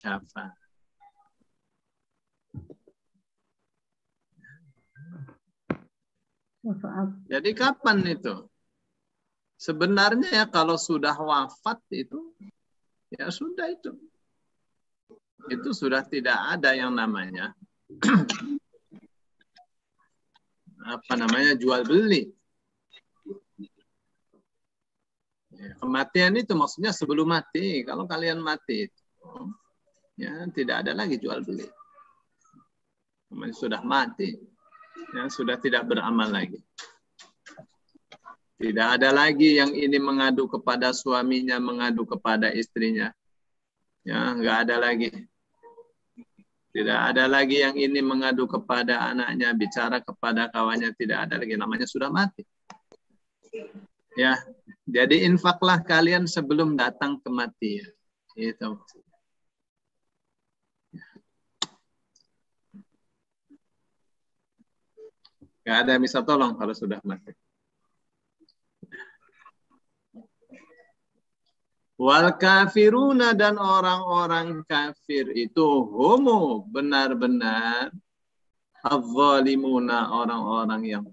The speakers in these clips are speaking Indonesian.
syafaat. Jadi kapan itu? Sebenarnya ya kalau sudah wafat itu, ya sudah itu. Itu sudah tidak ada yang namanya jual beli. Kematian itu maksudnya sebelum mati. Kalau kalian mati itu, ya tidak ada lagi jual beli. Sudah mati, ya sudah tidak beramal lagi. Tidak ada lagi yang ini mengadu kepada suaminya, mengadu kepada istrinya. Ya, nggak ada lagi. Tidak ada lagi yang ini mengadu kepada anaknya, bicara kepada kawannya, tidak ada lagi. Namanya sudah mati. Ya, jadi infaklah kalian sebelum datang kematian. Itu. Nggak ada yang bisa tolong kalau sudah mati. Wal kafiruna, dan orang-orang kafir itu homo, benar-benar az-zalimuna, orang-orang yang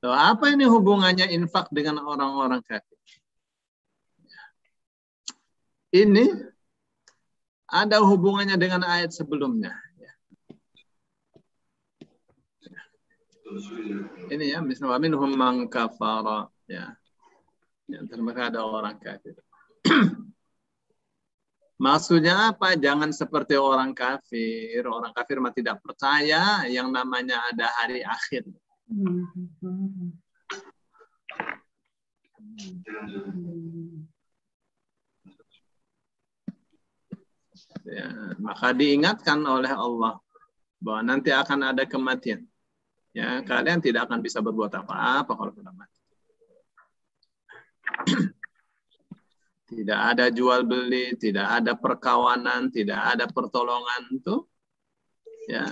so, apa ini hubungannya infak dengan orang-orang kafir? Ini ada hubungannya dengan ayat sebelumnya. Ini ya, misalnya minhum man kafara, ya. Yang termasuk ada orang kafir. Maksudnya apa? Jangan seperti orang kafir. Orang kafir mah tidak percaya yang namanya ada hari akhir. Ya, maka diingatkan oleh Allah bahwa nanti akan ada kematian. Ya, kalian tidak akan bisa berbuat apa-apa kalau sudah mati. Tidak ada jual beli, tidak ada perkawanan, tidak ada pertolongan itu. Ya.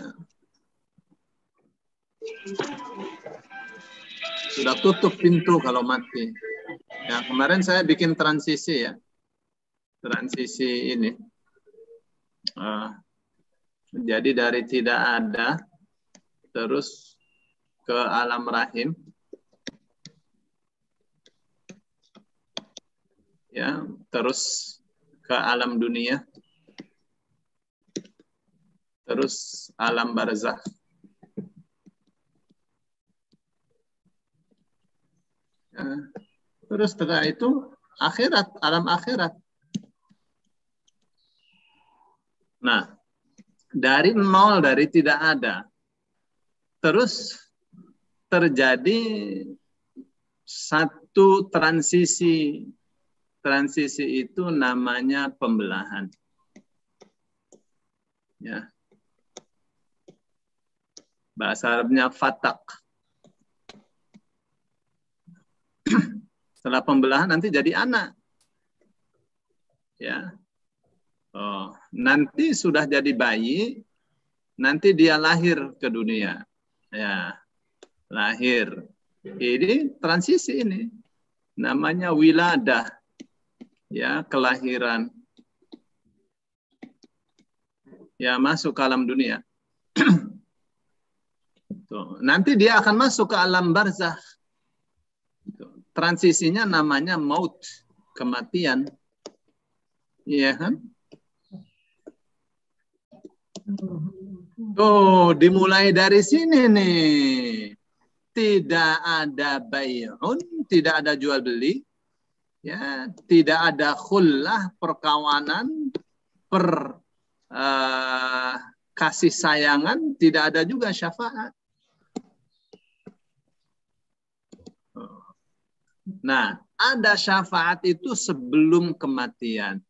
Sudah tutup pintu kalau mati. Ya, kemarin saya bikin transisi ya. Transisi ini. Jadi dari tidak ada terus ke alam rahim. Ya, terus ke alam dunia, terus alam barzakh, ya, terus setelah itu akhirat, alam akhirat. Nah, dari nol, dari tidak ada, terus terjadi satu transisi. Transisi itu namanya pembelahan. Ya. Bahasa Arabnya fatak. Setelah pembelahan nanti jadi anak. Ya. Oh, nanti sudah jadi bayi, nanti dia lahir ke dunia. Ya. Lahir. Ini transisi ini. Namanya wiladah. Ya, kelahiran. Ya, masuk ke alam dunia. Tuh. Nanti dia akan masuk ke alam barzakh. Transisinya namanya maut, kematian. Iya kan? Tuh, dimulai dari sini nih. Tidak ada bay'un, tidak ada jual beli. Ya, tidak ada khullah, perkawanan, kasih sayangan, tidak ada juga syafaat. Nah, ada syafaat itu sebelum kematian.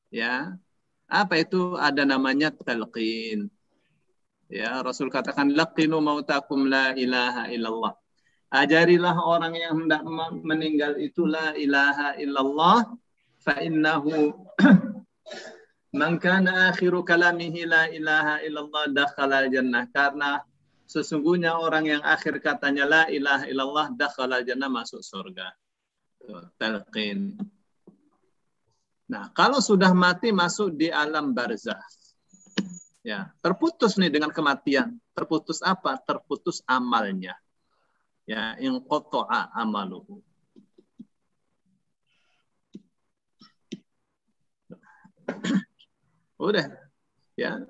Ya, apa itu? Ada namanya talqin. Ya, Rasul katakan laqinu mautakum la ilaha illallah. Ajarilah orang yang hendak meninggal itu la ilaha illallah fa innahu man kana akhiru kalamihi la ilaha illallah dakhala jannah, karena sesungguhnya orang yang akhir katanya la ilaha illallah dakhala jannah, masuk surga. Talqin. Nah, kalau sudah mati masuk di alam barzakh. Ya, terputus nih dengan kematian. Terputus apa? Terputus amalnya. Ya, inqata'a amaluhu. Udah, ya.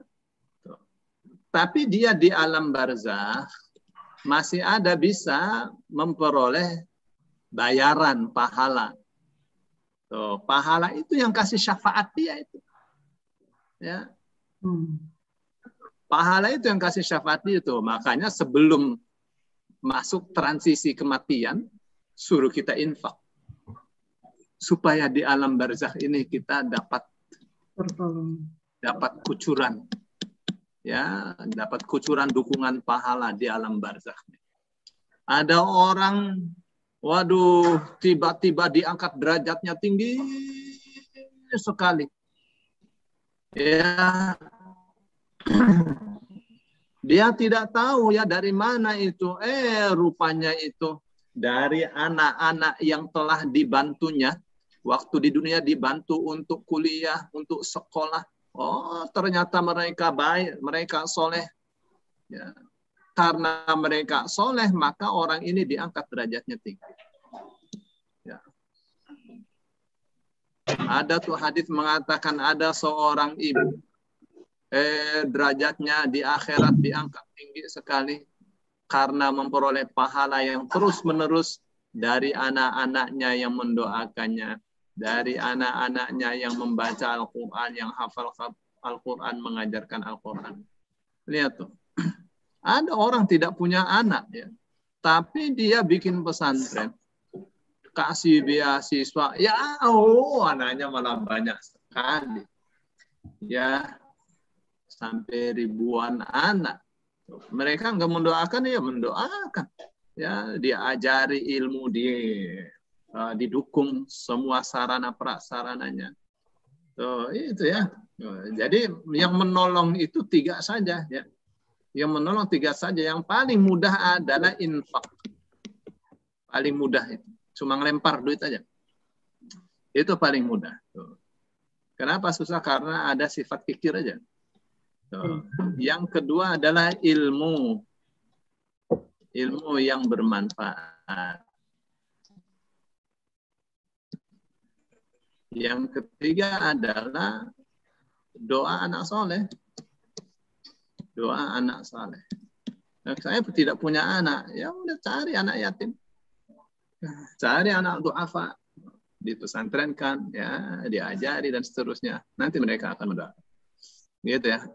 Tapi dia di alam barzakh masih ada bisa memperoleh bayaran pahala. Tuh, pahala itu yang kasih syafaat dia itu. Ya. Pahala itu yang kasih syafaat itu. Makanya sebelum masuk transisi kematian, suruh kita infak. Supaya di alam barzakh ini kita dapat kucuran. Ya, dapat kucuran dukungan pahala di alam barzakh. Ada orang, waduh, tiba-tiba diangkat derajatnya tinggi sekali. Ya, dia tidak tahu ya dari mana itu. Rupanya itu dari anak-anak yang telah dibantunya. Waktu di dunia dibantu untuk kuliah, untuk sekolah. Oh, ternyata mereka baik, mereka soleh. Ya. Karena mereka soleh, maka orang ini diangkat derajatnya tinggi. Ya. Ada tuh hadis mengatakan ada seorang ibu derajatnya di akhirat diangkat tinggi sekali karena memperoleh pahala yang terus-menerus dari anak-anaknya yang mendoakannya, dari anak-anaknya yang membaca Al-Quran, yang hafal Al-Quran, mengajarkan Al-Quran. Lihat tuh, ada orang tidak punya anak, ya, tapi dia bikin pesantren, kasih beasiswa, ya, anaknya malah banyak sekali, ya. Sampai ribuan anak. Mereka nggak mendoakan, ya mendoakan. Ya, diajari ilmu, didukung semua sarana prasarananya. Itu ya. Jadi yang menolong itu 3 saja, ya. Yang menolong 3 saja. Yang paling mudah adalah infak. Paling mudah itu. Cuma ngelempar duit aja. Itu paling mudah. Kenapa susah? Karena ada sifat kikir aja. Yang kedua adalah ilmu yang bermanfaat. Yang ketiga adalah doa anak soleh. Doa anak soleh. Nah, saya tidak punya anak, ya udah cari anak yatim, cari anak du'afa, dipesantrenkan, ya diajari dan seterusnya. Nanti mereka akan mendoa. Gitu ya.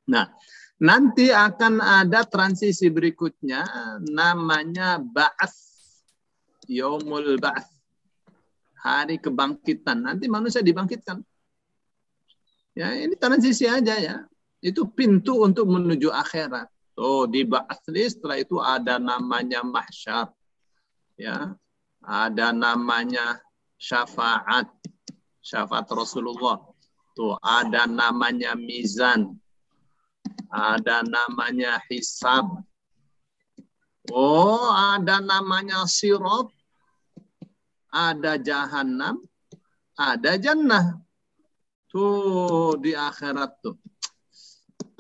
Nah, nanti akan ada transisi berikutnya namanya ba'ats, yaumul ba'ats, hari kebangkitan. Nanti manusia dibangkitkan. Ya, ini transisi aja ya. Itu pintu untuk menuju akhirat. Di ba'ats, setelah itu ada namanya mahsyar. Ya. Ada namanya syafaat. Syafaat Rasulullah. Tuh, ada namanya mizan. Ada namanya hisab. Ada namanya sirat. Ada jahanam. Ada jannah. Tuh di akhirat tuh.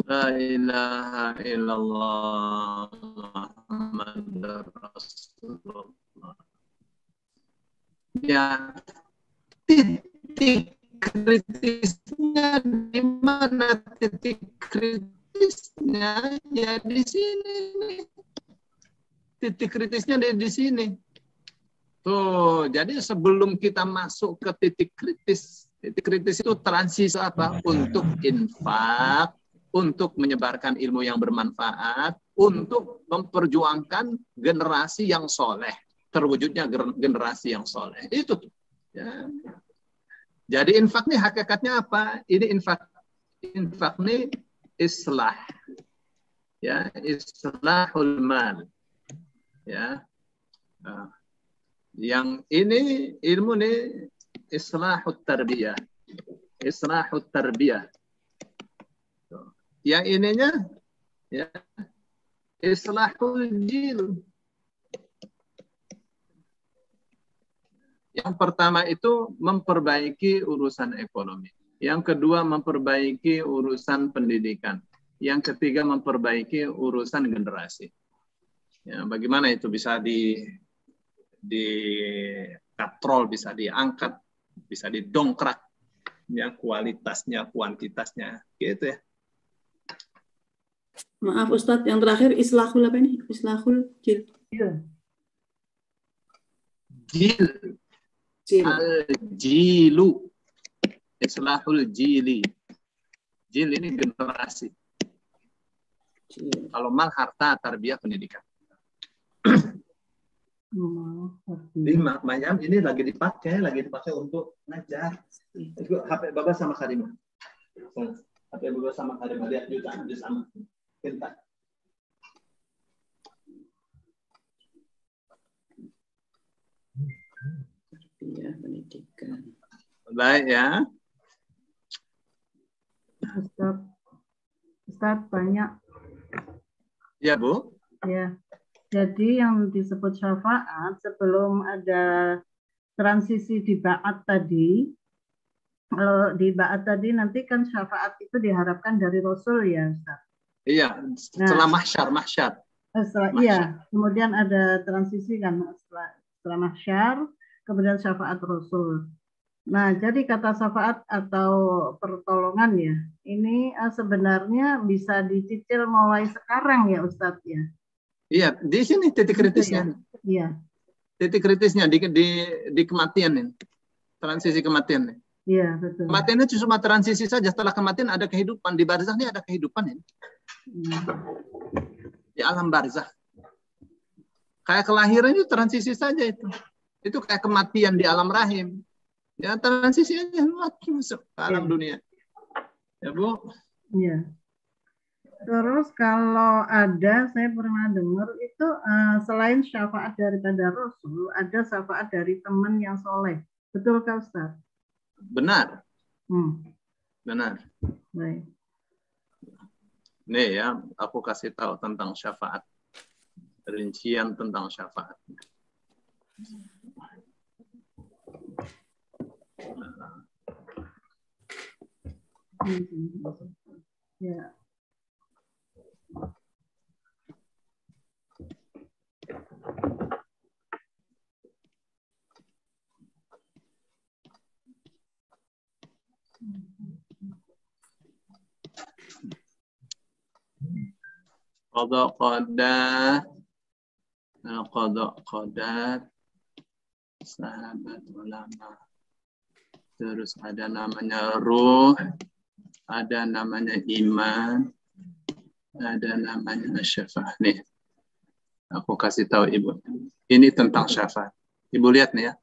La ilaha illallah Muhammadur Rasulullah. Ya, titik kritisnya di mana? Titik kritisnya ya di sini. Titik kritisnya di sini. Tuh, jadi sebelum kita masuk ke titik kritis itu transisi apa? Untuk infak, untuk menyebarkan ilmu yang bermanfaat, untuk memperjuangkan generasi yang soleh, terwujudnya generasi yang soleh. Itu tuh. Ya. Jadi infak nih hakikatnya apa? Ini infak nih islah. Ya, islahul mal. Ya. Nah, yang ini ilmu nih islahut tarbiyah. Islahut tarbiyah. Yang ininya ya islahul jil. Yang pertama itu memperbaiki urusan ekonomi. Yang kedua memperbaiki urusan pendidikan. Yang ketiga memperbaiki urusan generasi. Ya, bagaimana itu bisa dikatrol, bisa diangkat, bisa didongkrak, ya, kualitasnya, kuantitasnya, gitu ya. Maaf Ustadz, yang terakhir islahul apa ini? Islahul jil. Jil. Al-jilu. Islahul jili. Jil ini generasi. Kalau mal harta, tarbiyah, pendidikan. Makanya ini lagi dipakai untuk ngajar. HP Baba sama Karimah. HP Baba sama Karimah, lihat juga sama. Pintar. Tarbiyah, pendidikan. Baik ya. Ustaz banyak. Ya Bu. Ya. Jadi yang disebut syafaat sebelum ada transisi di ba'at tadi, kalau di ba'at tadi nanti kan syafaat itu diharapkan dari Rasul ya Ustaz. Iya, setelah mahsyar. Iya, kemudian ada transisi kan setelah mahsyar, kemudian syafaat Rasul. Nah, jadi kata syafaat atau pertolongan ya, ini sebenarnya bisa dicicil mulai sekarang ya Ustadz ya. Iya, di sini titik kritisnya. Iya. Titik kritisnya di kematian ini. Transisi kematian. Iya, betul. Kematian itu cuma transisi saja, setelah kematian ada kehidupan. Di barzakh ini ada kehidupan ini. Di alam barzakh. Kayak kelahiran itu transisi saja itu. Itu kayak kematian di alam rahim. Ya transisi aja masuk ke alam dunia. Ya Bu. Iya. Terus kalau ada, saya pernah dengar itu selain syafaat daripada Rasul, ada syafaat dari teman yang soleh. Betul Kak Ustaz? Benar. Benar. Baik. Nih ya, aku kasih tahu tentang syafaat. Rincian tentang syafaat. Ya. Qada, sahabat ulama. Terus ada namanya ruh, ada namanya iman, ada namanya syafaat. Nih, aku kasih tahu Ibu. Ini tentang syafaat. Ibu lihat nih ya.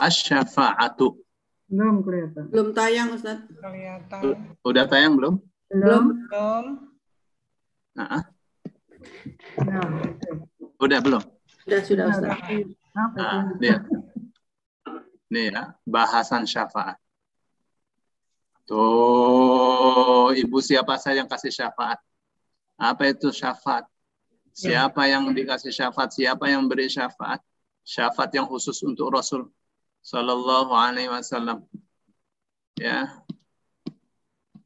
Asy-syafa'atu. Belum kelihatan. Belum tayang Ustaz. Kelihatan. Udah tayang belum? Belum. Nah. Nah, udah belum? Sudah Ustaz. Nah, lihat. Nih ya, bahasan syafaat. Tuh, Ibu siapa saja yang kasih syafaat? Apa itu syafaat? Siapa yang dikasih syafaat? Siapa yang beri syafaat? Syafaat yang khusus untuk Rasul Sallallahu Alaihi Wasallam. Ya,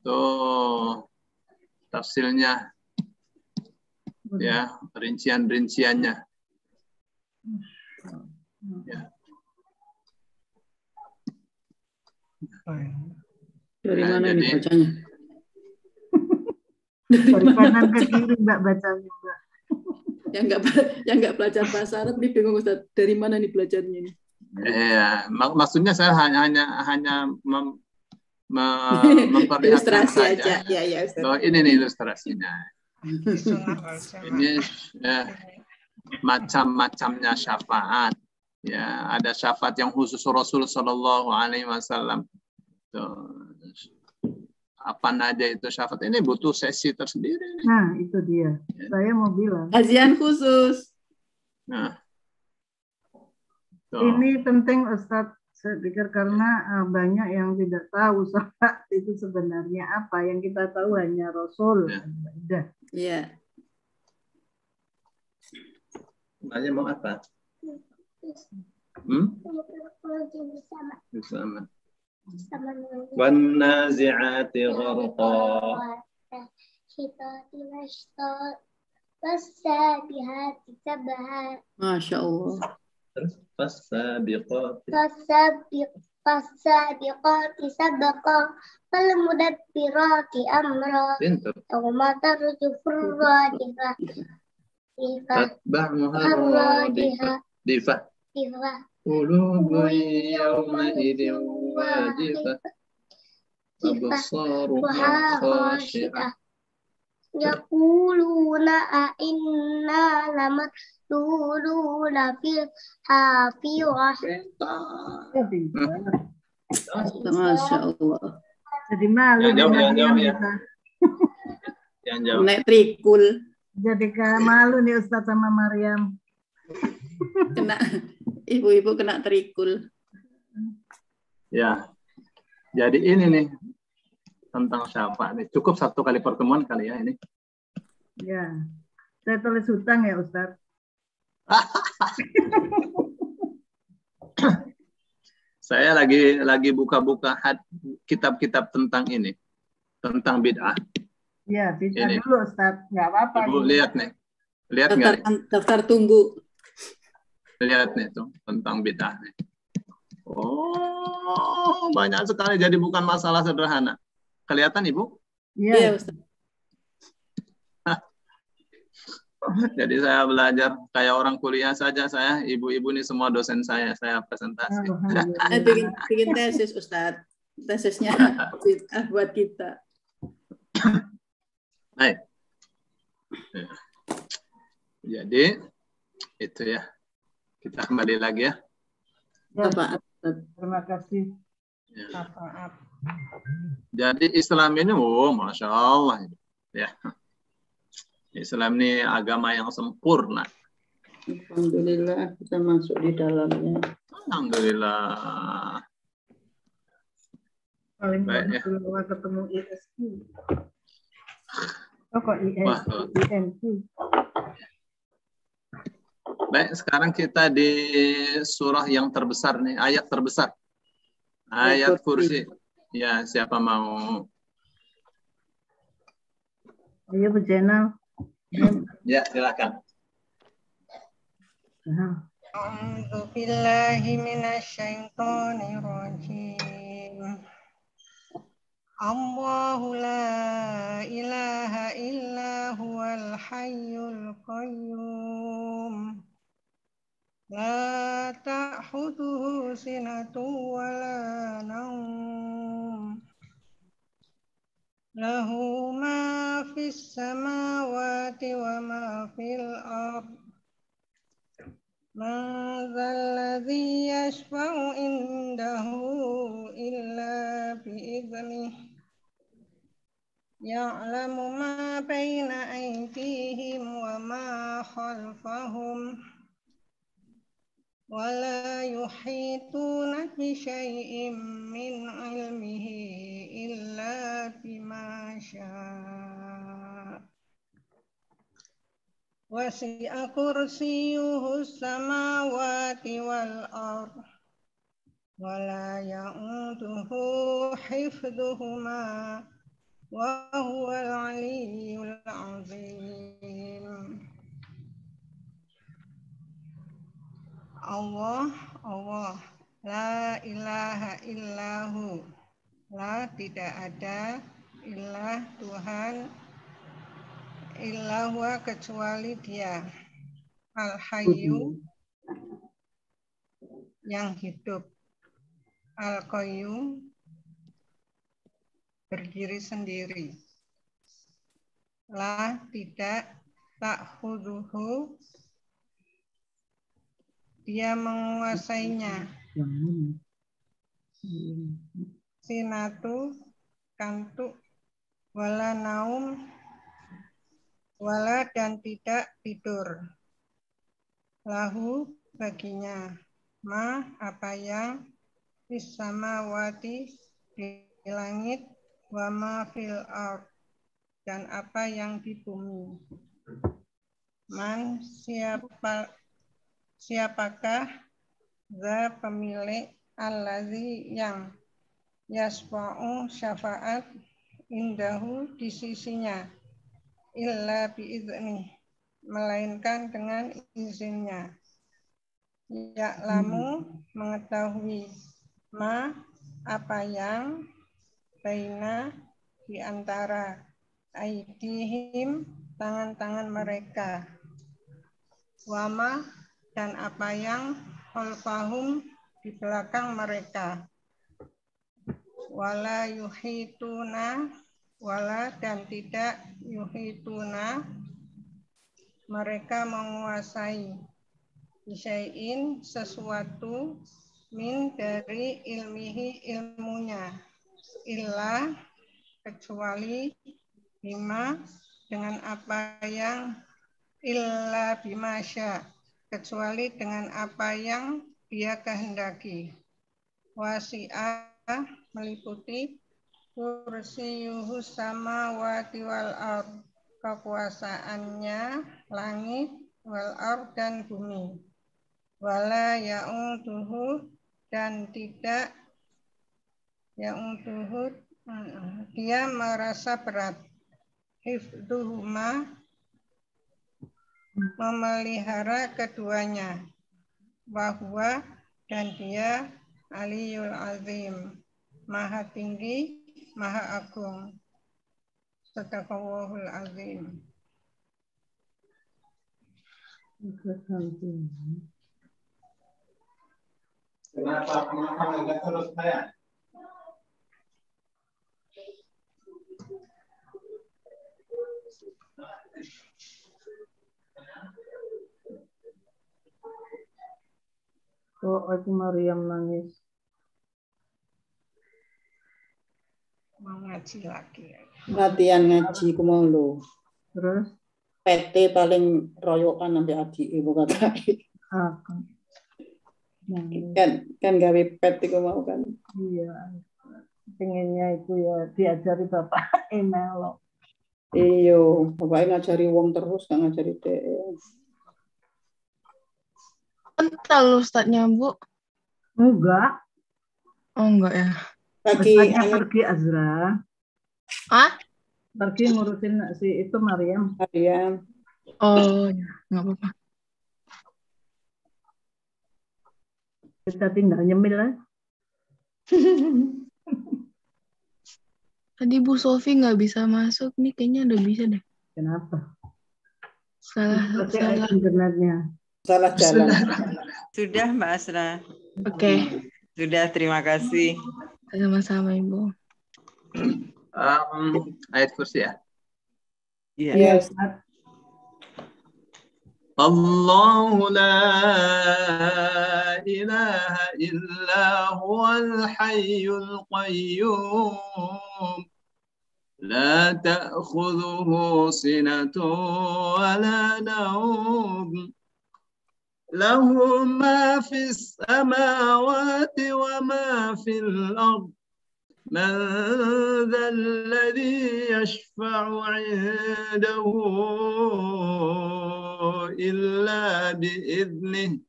tuh tafsirnya, ya, rincian-rinciannya. Ya. Dari mana ini bacanya? Dari kanan ke kiri Mbak bacanya Mbak. Yang nggak belajar bahasa Arab nih bingung Ustaz. Dari mana nih belajarnya ini? Ya, maksudnya saya hanya memperlihatkan saja. Ya, Ustaz. Bahwa ini nih ilustrasinya. Ini ya, macam-macamnya syafaat. Ya, ada syafaat yang khusus Rasul Sallallahu Alaihi Wasallam. Apa aja itu syafaat, ini butuh sesi tersendiri. Nah, itu dia. Saya mau bilang. Kajian khusus. Nah, ini penting Ustadz, saya pikir karena banyak yang tidak tahu syafaat itu sebenarnya apa. Yang kita tahu hanya Rasul. Udah. Iya. Nanya mau apa? Bersama. Wan nazi'ati gharqa. Masya Allah. Terus fasabiqati sabqa falmudabbirati amra pintar thumma tarjufur radifah tatba'uha radifah difah qulubun yawma idzin wajifah absaruha khashi'ah yaquluna a inna lamadluluna fil hafirah. Masya Allah. Jadi malu Yang jauh, nih yang jauh, Mariam ya. kita. Yang jauh. Naik trikul. Jadi malu nih Ustadz sama Mariam. Kena ibu-ibu kena trikul. Ya. Jadi ini nih tentang syafaat nih. Cukup satu kali pertemuan kali ya ini. Ya. Saya tulis hutang ya Ustadz. Saya lagi buka-buka kitab-kitab tentang ini. Tentang bid'ah. Ya, bid'ah Ini. dulu Ustadz. Nggak apa-apa. Ibu lihat nih. Lihat nggak? Daftar tunggu. Lihat nih tuh tentang bid'ah nih. Oh, banyak sekali. Jadi bukan masalah sederhana. Kelihatan Ibu? Iya, Iya. Ustaz. Jadi saya belajar kayak orang kuliah saja saya. Ibu-ibu ini semua dosen saya presentasi. Bikin tesis Ustadz. Tesisnya buat kita. Baik. Jadi itu ya. Kita kembali lagi ya. Ya, terima kasih. Ya. Syafaat. Jadi Islam ini, masya Allah, ya. Islam ini agama yang sempurna. Alhamdulillah kita masuk di dalamnya. Alhamdulillah. Paling Baik, ya. dulu ketemu ISQ. Oh kok Wah. INQ. Baik, sekarang kita di surah yang terbesar nih, ayat terbesar. Ayat kursi. Ya, siapa mau? Ayo Bu Jenal. Ya, silakan. A'udzu billahi minasyaitonir rajim. Allahu la ilaha illa huwal hayyul qayyum. La ta'khudhuhu sinatun wa la nawm. Lahu ma fis samawati wa ma fil ardh. Man dzalladzi yashfa'u indahu illa bi'idhnih. Ya'lamu ma baina aydihim wa ma khalfahum. Wa la yuhituna bi syai'in min 'ilmihi illa bima syaa. Wasi'a kursiyyuhu samawati wal ardh wa la ya'uduhu hifdhuhuma wa huwal 'aliyyul 'azim. Allah, la ilaha illahu, la tidak ada, ilah Tuhan, illahu kecuali Dia, al-hayyu yang hidup, al-qayyum berdiri sendiri, la tidak, ta'khudhuhu Dia menguasainya, sinatu kantuk, wala naum, wala dan tidak tidur, lahu baginya, ma apa yang fis samawati di langit, wa ma fil ardh dan apa yang di bumi. Man siapakah za pemilik allazi yang yasfa'u syafaat indahu di sisinya illa biizni melainkan dengan izinnya. Ya'lamu mengetahui ma apa yang baina di antara aidihim tangan-tangan mereka, wama dan apa yang khalfahum di belakang mereka, wala yuhituna wala dan tidak yuhituna mereka menguasai bisyai'in sesuatu min dari ilmihi ilmunya illa kecuali bima dengan apa yang illa bimasya kecuali dengan apa yang dia kehendaki. Wasi'ah meliputi kursiyuhus samawati wal ard kekuasaannya langit wal ard dan bumi. Wala ya'uduhu dan tidak ya'uduhu dia merasa berat. Hifduhuma memelihara keduanya. Bahwa dan dia Aliyul Azim maha tinggi maha agung. Sadaqallahul azim. Kenapa enggak terus saya? Oh, itu Maryam nangis. Mau ngaji lagi. Latihan ngaji ku mau lho. Terus? PT paling royokan sampai adik ibu kata. Aku. Kan gawe pet iku mau kan. Iya. Pengennya itu ya diajari bapak email. Iyo, bapaknya ngajari wong terus gak ngajari dia. Kental Ustadznya, Bu? Enggak. Oh, enggak ya. Lagi pergi Azra. Hah? Pergi ngurusin si itu Maryam. Maryam. Oh, ya, enggak apa-apa. Kita tinggal nyemil lah. Tadi Bu Sofi nggak bisa masuk, nih kayaknya udah bisa deh. Kenapa? Salah internetnya. Salah jalan. Sudah Mbak Asra. Oke. Sudah, terima kasih. Sama-sama Ibu. Ayat kursi ya. Iya. Yes. Allahu la ilaha illa huwal hayyul qayyum la ta'khudhuhu sinatun wa la nawm lahu ma fis samawati wa ma fil ard من ذا الذي يشفع عنده إلا بإذنه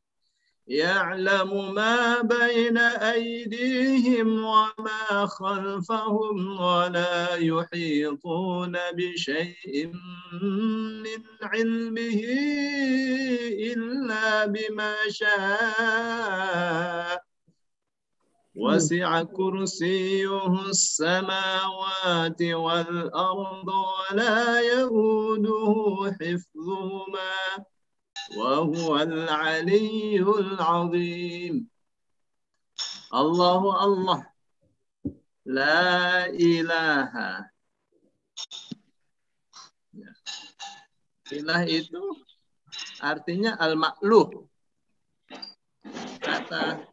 يعلم ما بين أيديهم وما خلفهم ولا يحيطون بشيء من علمه إلا بما شاء وسع كرسيه السماوات والأرض ولا يؤوده حفظهما وهو العلي العظيم الله الله لا إله. Ilah itu artinya al-ma'luh. Kata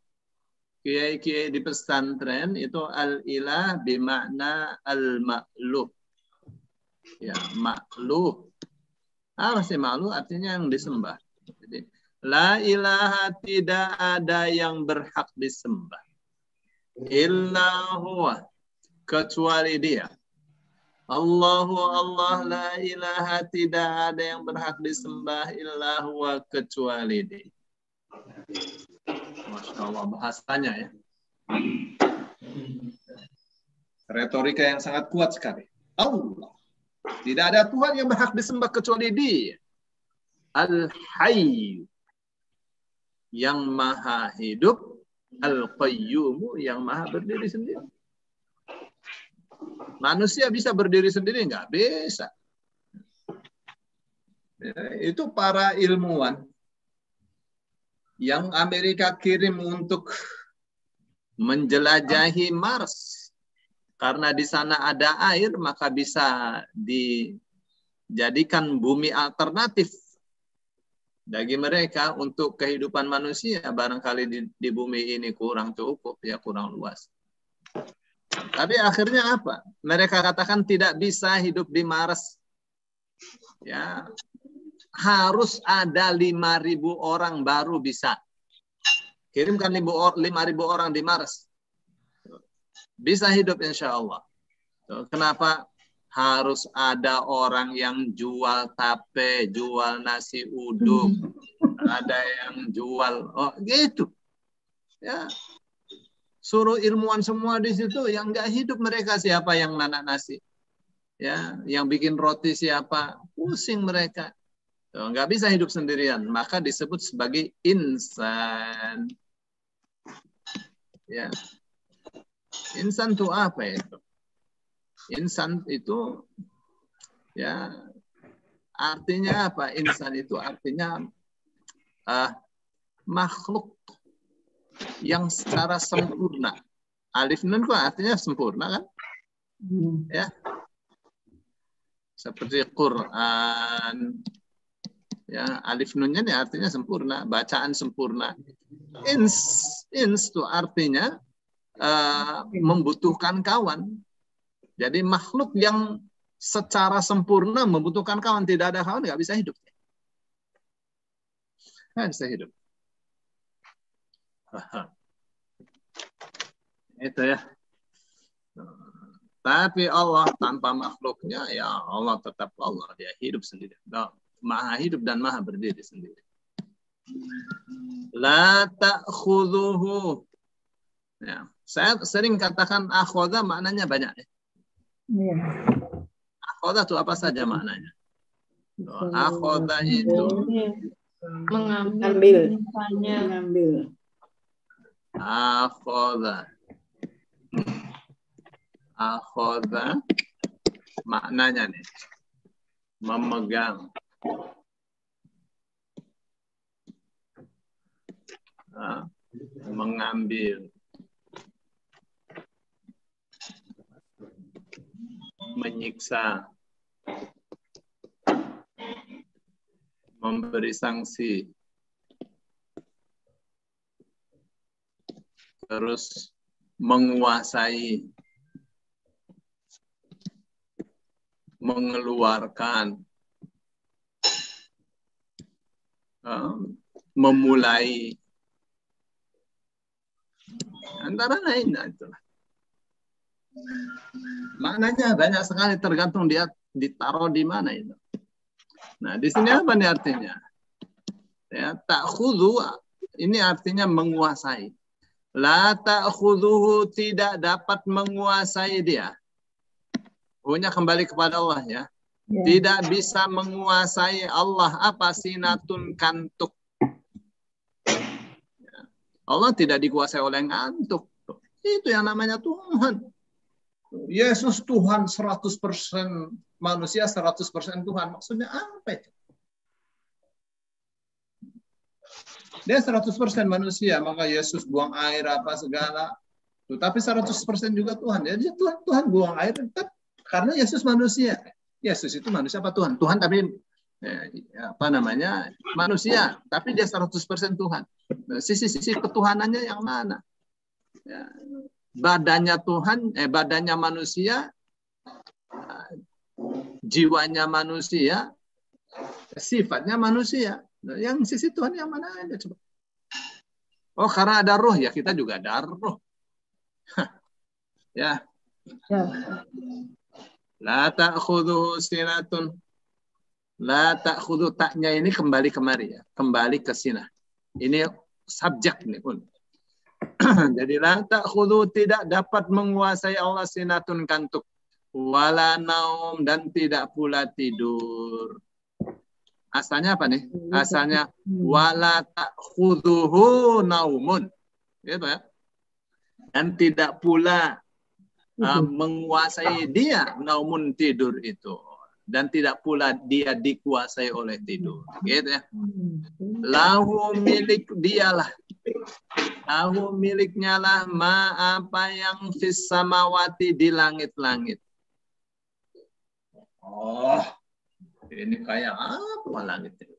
kiai-kiai di pesantren itu al-ilah bermakna al-ma'luh. Ya, ma'luh. Apa sih ma'luh? Artinya yang disembah. Jadi, la ilaha tidak ada yang berhak disembah. Illa huwa. Kecuali dia. Allahu Allah la ilaha tidak ada yang berhak disembah illa huwa kecuali dia. Masya Allah bahasanya ya. Retorika yang sangat kuat sekali. Allah. Tidak ada Tuhan yang berhak disembah kecuali Dia. Al-Hayy. Yang maha hidup. Al-Qayyum. Yang maha berdiri sendiri. Manusia bisa berdiri sendiri? Enggak bisa. Ya, itu para ilmuwan yang Amerika kirim untuk menjelajahi Mars. Karena di sana ada air, maka bisa dijadikan bumi alternatif bagi mereka untuk kehidupan manusia. Barangkali di bumi ini kurang cukup, ya kurang luas. Tapi akhirnya apa? Mereka katakan tidak bisa hidup di Mars. Ya, harus ada 5.000 orang baru bisa. Kirimkan 5.000 orang di Mars. Bisa hidup insya Allah. Kenapa? Harus ada orang yang jual tape, jual nasi uduk, ada yang jual, oh gitu. Ya, suruh ilmuwan semua di situ, yang nggak hidup mereka siapa yang nanak nasi, ya, yang bikin roti siapa, pusing mereka. Nggak bisa hidup sendirian, maka disebut sebagai insan. Ya. Insan itu apa itu? Insan itu ya artinya apa? Insan itu artinya makhluk yang secara sempurna. Alif nun itu artinya sempurna kan? Ya. Seperti Quran. Ya, alif nunnya ini artinya sempurna, bacaan sempurna. Ins itu artinya membutuhkan kawan. Jadi makhluk yang secara sempurna membutuhkan kawan. Tidak ada kawan nggak bisa hidup. Nggak bisa hidup. Itu ya. Tapi Allah tanpa makhluknya, ya Allah tetap Allah. Dia hidup sendiri. Maha hidup dan maha berdiri sendiri. La ta'khudhuhu. Ya. Saya sering katakan akhoda maknanya banyak. Ya. Akhoda itu apa saja maknanya? Akhoda itu mengambil. Akhoda maknanya nih memegang, mengambil, menyiksa, memberi sanksi, terus menguasai, mengeluarkan, memulai, antara lain itulah. Maknanya banyak sekali tergantung dia ditaruh di mana itu. Nah, di sini apa nih artinya? Ya, ta'khudhu ini artinya menguasai. La ta'khudhuhu tidak dapat menguasai dia. Punya kembali kepada Allah ya. Tidak bisa menguasai Allah. Apa sinatun kantuk. Allah tidak dikuasai oleh ngantuk. Itu yang namanya Tuhan. Yesus Tuhan 100%, manusia 100% Tuhan. Maksudnya apa itu? Dia 100% manusia, maka Yesus buang air apa segala. Tapi 100% juga Tuhan. Jadi Tuhan buang air karena Yesus manusia. Yesus itu manusia apa Tuhan? Tuhan tapi manusia, tapi dia 100% Tuhan. Sisi-sisi ketuhanannya yang mana? Ya. Badannya Tuhan, badannya manusia, jiwanya manusia, sifatnya manusia. Yang sisi Tuhan yang mana ada coba? Oh, karena ada roh ya, kita juga ada roh. Ya. La ta'khudhuhu sinatun. La ta'khudhu, taknya ini kembali kemari ya, kembali ke sinah. Ini subjek ini pun. Jadi la ta'khudhu, tidak dapat menguasai Allah sinatun kantuk, wala naum, dan tidak pula tidur. Asalnya apa nih? Asalnya wala ta'khudhuhu naumun. Gitu ya. Dan tidak pula menguasai dia naumun, tidur itu. Dan tidak pula dia dikuasai oleh tidur. Gitu ya. Lahu, milik dialah. Lahu, miliknya lah ma, apa yang fis samawati, di langit-langit. Oh, ini kayak apa langit ini?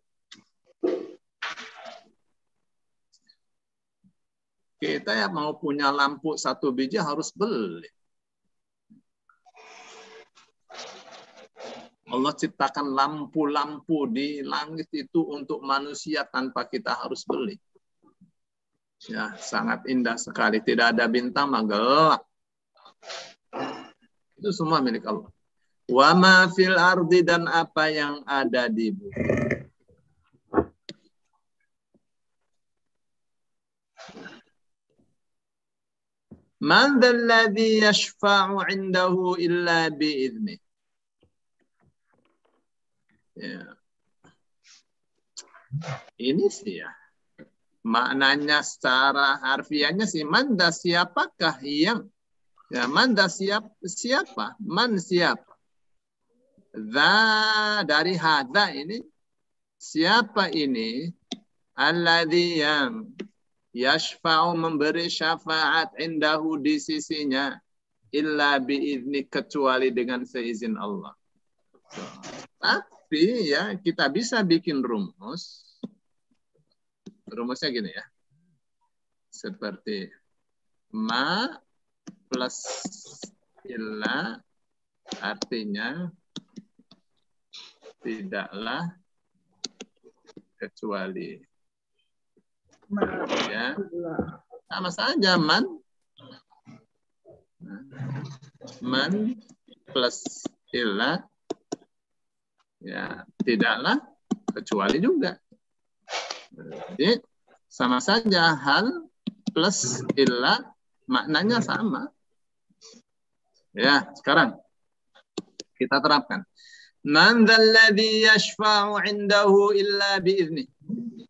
Kita ya mau punya lampu 1 biji harus beli. Allah ciptakan lampu-lampu di langit itu untuk manusia tanpa kita harus beli. Ya, sangat indah sekali. Tidak ada bintang, mah gelap. Itu semua milik Allah. Wa ma fil ardi, dan apa yang ada di bumi. Man dzalladzi yashfa'u 'indahu illa bi'idznih. Ya. Ini sih ya. Maknanya secara harfiahnya sih, manda, siapakah yang, ya, manda siapa, man siapa. Za, dari hadza ini, siapa ini, alladzi yang yashfa'u, memberi syafaat, indahu, di sisinya, illa bi'izni, kecuali dengan seizin Allah. Tapi ya kita bisa bikin rumus. Rumusnya gini ya. Seperti ma plus illa, artinya tidaklah kecuali. Ya. Sama saja man. Man plus illa, ya tidaklah kecuali juga. Jadi sama saja, hal plus illa maknanya sama. Ya, sekarang kita terapkan. Man dzalladzi yashfa'u 'indahu illa bi'idznih.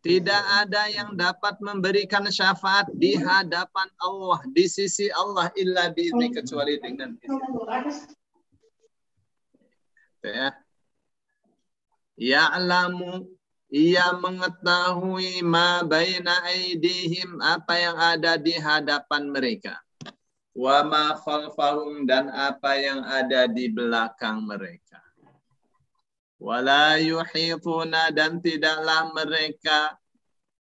Tidak ada yang dapat memberikan syafaat di hadapan Allah, di sisi Allah, illa bi'idznih, kecuali dengan izin. Ya. Ya'lamu, ia mengetahui ma baina aidihim, apa yang ada di hadapan mereka. Wa ma khalfahum, dan apa yang ada di belakang mereka. Wala yuhituna, dan tidaklah mereka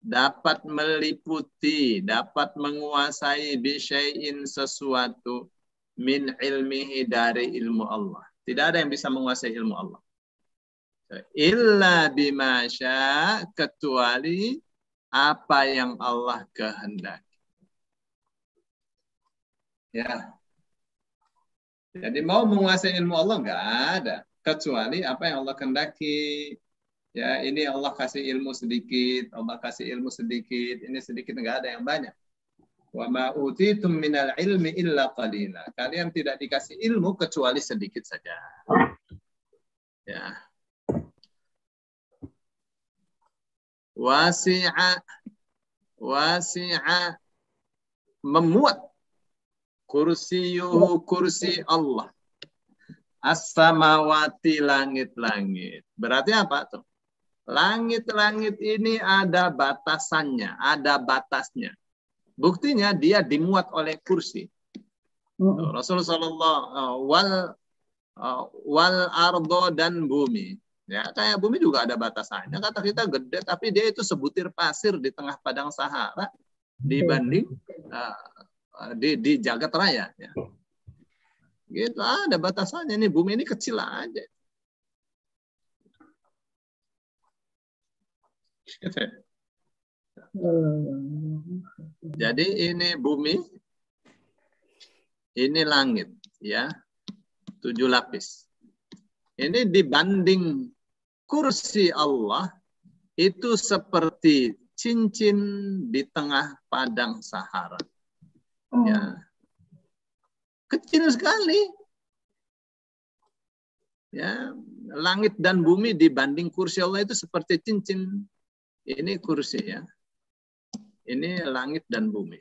dapat meliputi, dapat menguasai bisyai'in, sesuatu, min ilmihi, dari ilmu Allah. Tidak ada yang bisa menguasai ilmu Allah. Illa bima syaa, kecuali apa yang Allah kehendaki. Ya. Jadi mau menguasai ilmu Allah enggak ada, kecuali apa yang Allah kehendaki. Ya, ini Allah kasih ilmu sedikit, Allah kasih ilmu sedikit, ini sedikit, enggak ada yang banyak. Wa ma utitum minal ilmi illa qalila. Kalian tidak dikasih ilmu kecuali sedikit saja. Ya. Wasi'a, memuat, kursiyuhu, kursi Allah, as-samawati, langit-langit. Berarti apa tuh? Langit-langit ini ada batasannya, ada batasnya. Buktinya dia dimuat oleh kursi. Rasulullah sallallahu wal ardo, dan bumi. Ya, kayak bumi juga ada batasannya. Kata kita gede, tapi dia itu sebutir pasir di tengah padang Sahara dibanding di jagat raya. Ya. Gitu, ada batasannya. Nih bumi ini kecil aja. Gitu. Jadi ini bumi, ini langit, ya, 7 lapis. Ini dibanding kursi Allah itu seperti cincin di tengah padang Sahara. Ya. Kecil sekali. Ya, langit dan bumi dibanding kursi Allah itu seperti cincin. Ini kursi ya. Ini langit dan bumi.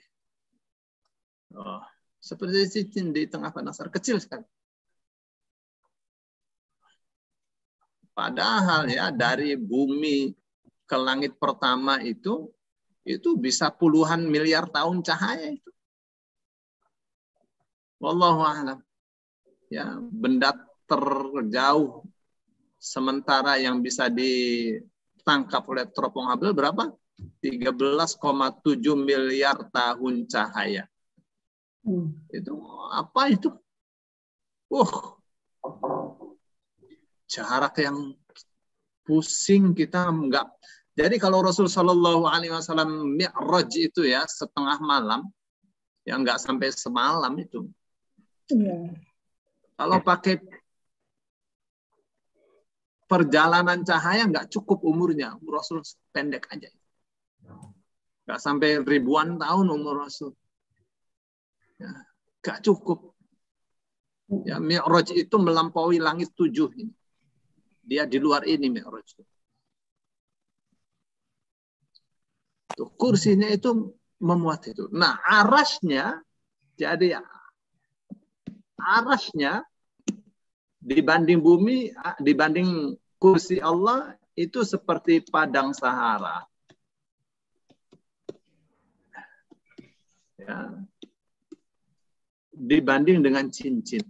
Oh, seperti cincin di tengah padang Sahara, kecil sekali. Padahal ya dari bumi ke langit pertama itu bisa puluhan miliar tahun cahaya itu. Wallahu a'lam. Ya, benda terjauh sementara yang bisa ditangkap oleh teropong Hubble berapa? 13,7 miliar tahun cahaya. Itu apa itu? Jarak yang pusing kita enggak. Jadi kalau Rasul Shallallahu Alaihi Wasallam Mi'raj itu ya setengah malam, ya enggak sampai semalam itu. Kalau pakai perjalanan cahaya enggak cukup umurnya, Rasul pendek aja. Enggak sampai ribuan tahun umur Rasul. Ya, enggak cukup. Ya, Mi'raj itu melampaui langit 7 ini. Dia di luar ini Mi'raj. Kursinya itu memuat itu. Nah, arasnya, jadi arasnya dibanding bumi, dibanding kursi Allah itu seperti padang Sahara. Ya. Dibanding dengan cincin.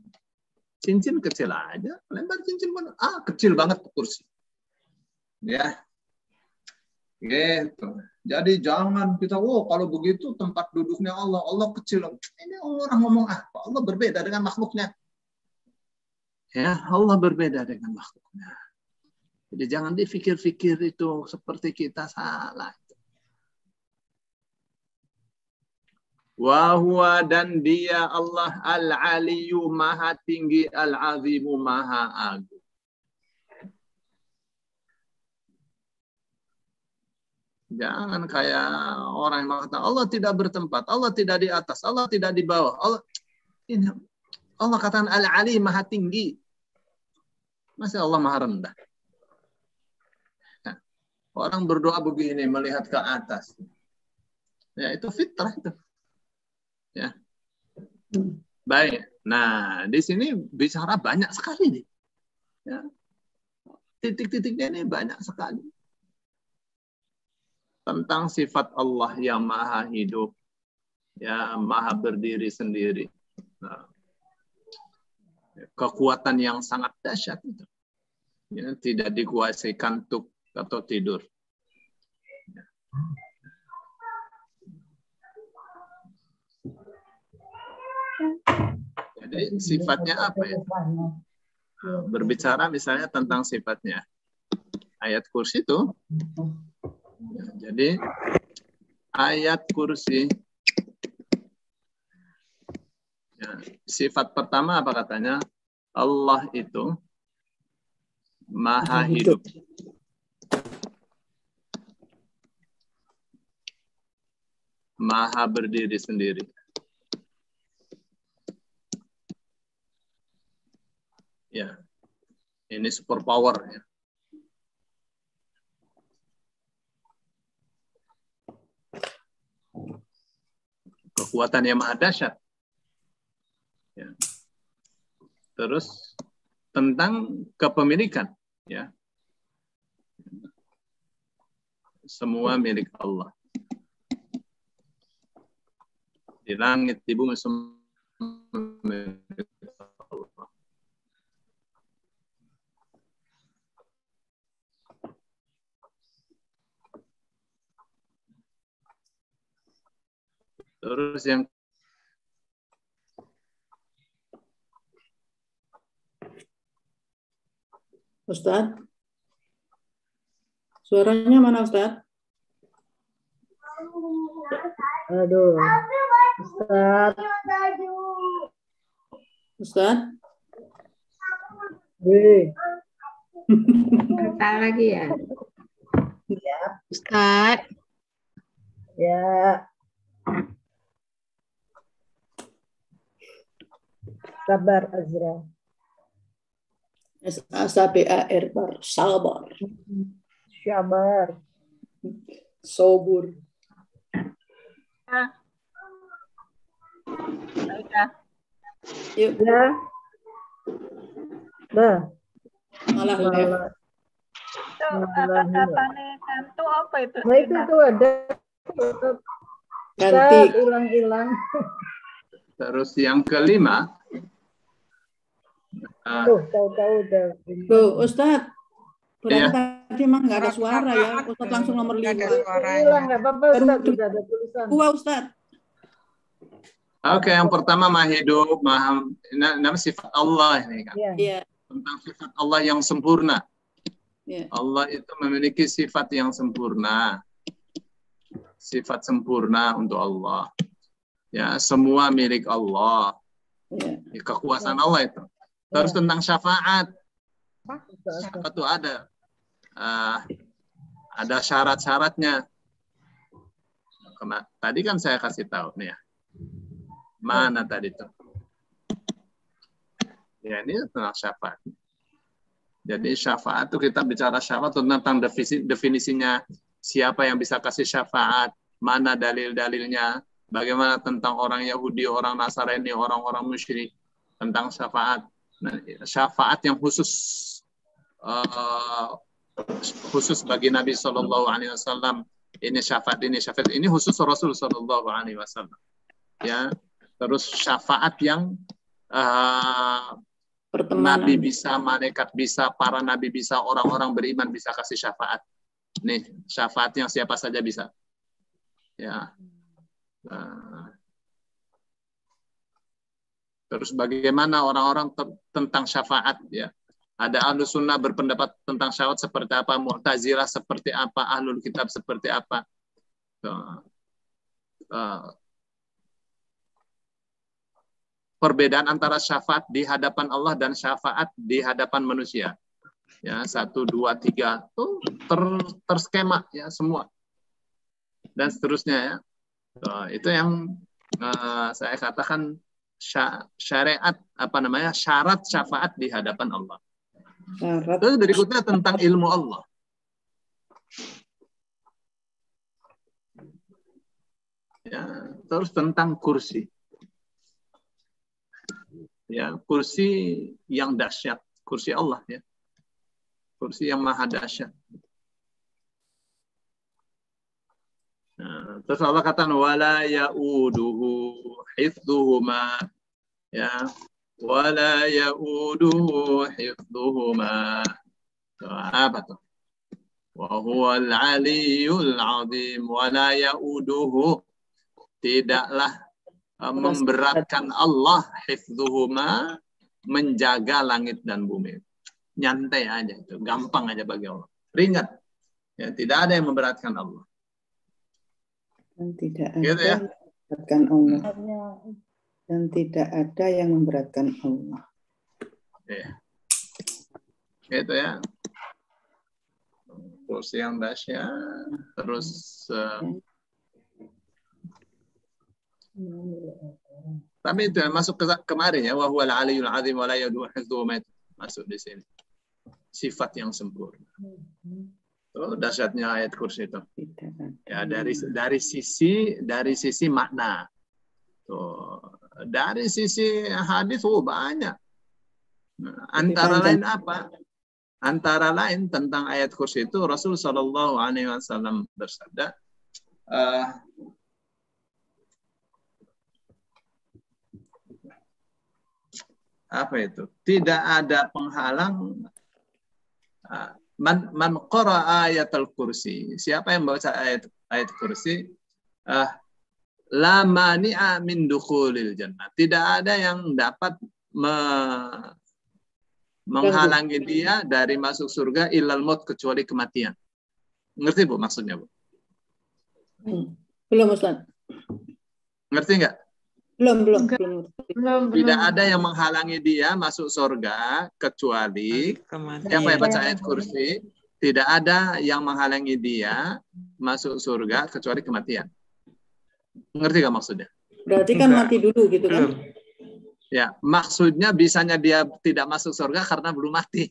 Cincin kecil aja, lempar cincin pun kecil banget kursi. Ya. Gitu. Jadi jangan kita kalau begitu tempat duduknya Allah kecil. Ini orang ngomong apa? Allah berbeda dengan makhluknya. Ya, Allah berbeda dengan makhluknya. Jadi jangan dipikir-pikir itu seperti kita salah. Wa huwa dan dia Allah al-Aliyyu maha tinggi, al-Azimu maha agung. Jangan kayak orang yang mengatakan Allah tidak bertempat, Allah tidak di atas, Allah tidak di bawah. Allah katakan al-Ali maha tinggi. Masih Allah maha rendah. Nah, orang berdoa begini melihat ke atas. Ya itu fitrah itu. Ya. Baik. Nah, di sini bicara banyak sekali nih. Ya. Titik-titiknya ini banyak sekali. Tentang sifat Allah yang maha hidup, ya maha berdiri sendiri. Nah, kekuatan yang sangat dahsyat itu. Ya, tidak dikuasai kantuk atau tidur. Ya. Jadi sifatnya apa ya? Berbicara misalnya tentang sifatnya. Ayat kursi itu. Ya, jadi ayat kursi. Ya, sifat pertama apa katanya? Allah itu maha hidup. Maha berdiri sendiri. Ya, ini super power ya. Kekuatan yang maha dahsyat. Ya. Terus tentang kepemilikan, ya. Semua milik Allah. Di langit, di bumi semua milik Allah. Terus yang Ustadz, suaranya mana Ustadz? Aduh, Ustadz. Ustadz? Bentar lagi ya. Ustadz. Ya. Sabar Azra. S-A-B-A-R, bar. Sabar. Sabar. Sobur. Yuk. Ya. Nah. Malah Malah. Itu kata-kata kantu apa itu? Nah itu tuh ada. Ganti. Hilang-hilang. Terus yang kelima. Tuh, tahu-tahu udah. Loh, Ustadz. Berarti Iya. tadi emang nggak ada suara ya. Ustadz langsung nomor 5. Hilang, nggak apa-apa Ustadz. Sudah ada tulisan. Ustadz. Oke, yang pertama maha hidup, nama sifat Allah ini kan. Iya. Tentang sifat Allah yang sempurna. Iya. Allah itu memiliki sifat yang sempurna. Sifat sempurna untuk Allah. Ya, semua milik Allah. Iya. Kekuasaan Allah itu. Terus tentang syafaat. Syafaat itu ada syarat-syaratnya. Tadi kan saya kasih tahu nih ya. Mana tadi tuh? Ya ini tentang syafaat. Jadi syafaat itu kita bicara syafaat tentang definisinya, siapa yang bisa kasih syafaat, mana dalil-dalilnya, bagaimana tentang orang Yahudi, orang Nasrani, orang-orang musyrik, tentang syafaat. Nah, syafaat yang khusus bagi Nabi Shallallahu Alaihi Wasallam. Ini syafaat ini khusus Rasul Shallallahu Alaihi Wasallam. Ya, terus syafaat yang Nabi bisa, malaikat bisa, para nabi bisa, orang-orang beriman bisa kasih syafaat. Nih, syafaat yang siapa saja bisa. Ya. Terus bagaimana orang-orang tentang syafaat ya? Ada Ahlus Sunnah berpendapat tentang syafaat seperti apa, Mu'tazilah seperti apa, Ahlul Kitab seperti apa. Perbedaan antara syafaat di hadapan Allah dan syafaat di hadapan manusia. Ya, 1, 2, 3 tuh terskema ya semua. Dan seterusnya ya. Itu yang saya katakan syariat syarat syafaat di hadapan Allah. Terus berikutnya tentang ilmu Allah. Ya, terus tentang kursi. Ya, kursi yang dahsyat, kursi Allah ya. Kursi yang maha dahsyat. Nah, terus Allah kata wala yauduhu hifdhuhuma ya. Wala yauduhu hifdhuhuma. Apa tuh? Wa huwal aliyyul azim wala yauduhu, tidaklah memberatkan Allah hifdzuhuma, menjaga langit dan bumi. Nyantai aja itu, gampang aja bagi Allah. Ringan. Ya, tidak ada yang memberatkan Allah. Dan tidak ada gitu ya? yang memberatkan Allah. Dan tidak ada yang memberatkan Allah. Ya. Gitu ya. Terus yang dahsyat, terus tapi itu masuk kemarin ya, wa huwal aliyyul azim wa la yaduhu hifdhuhuma, masuk di sini. Sifat yang sempurna. Oh, dahsyatnya ayat kursi itu. Ya, dari sisi makna. Tuh, dari sisi hadis banyak. Antara lain apa? Antara lain tentang ayat kursi itu Rasul Shallallahu Alaihi Wasallam bersabda, apa itu? Tidak ada penghalang man qara ayatul kursi. Siapa yang membaca ayat kursi, la mani'a min dukhulil jannah. Tidak ada yang dapat menghalangi dia dari masuk surga illal maut, kecuali kematian. Ngerti Bu maksudnya, Bu? Belum, Ustaz. Ngerti nggak? Belum. Tidak ada yang menghalangi dia masuk surga kecuali siapa yang baca ayat kursi. Tidak ada yang menghalangi dia masuk surga kecuali kematian. Ngerti gak maksudnya? Berarti kan Enggak. mati dulu gitu kan? Belum. Ya, maksudnya bisanya dia tidak masuk surga karena belum mati.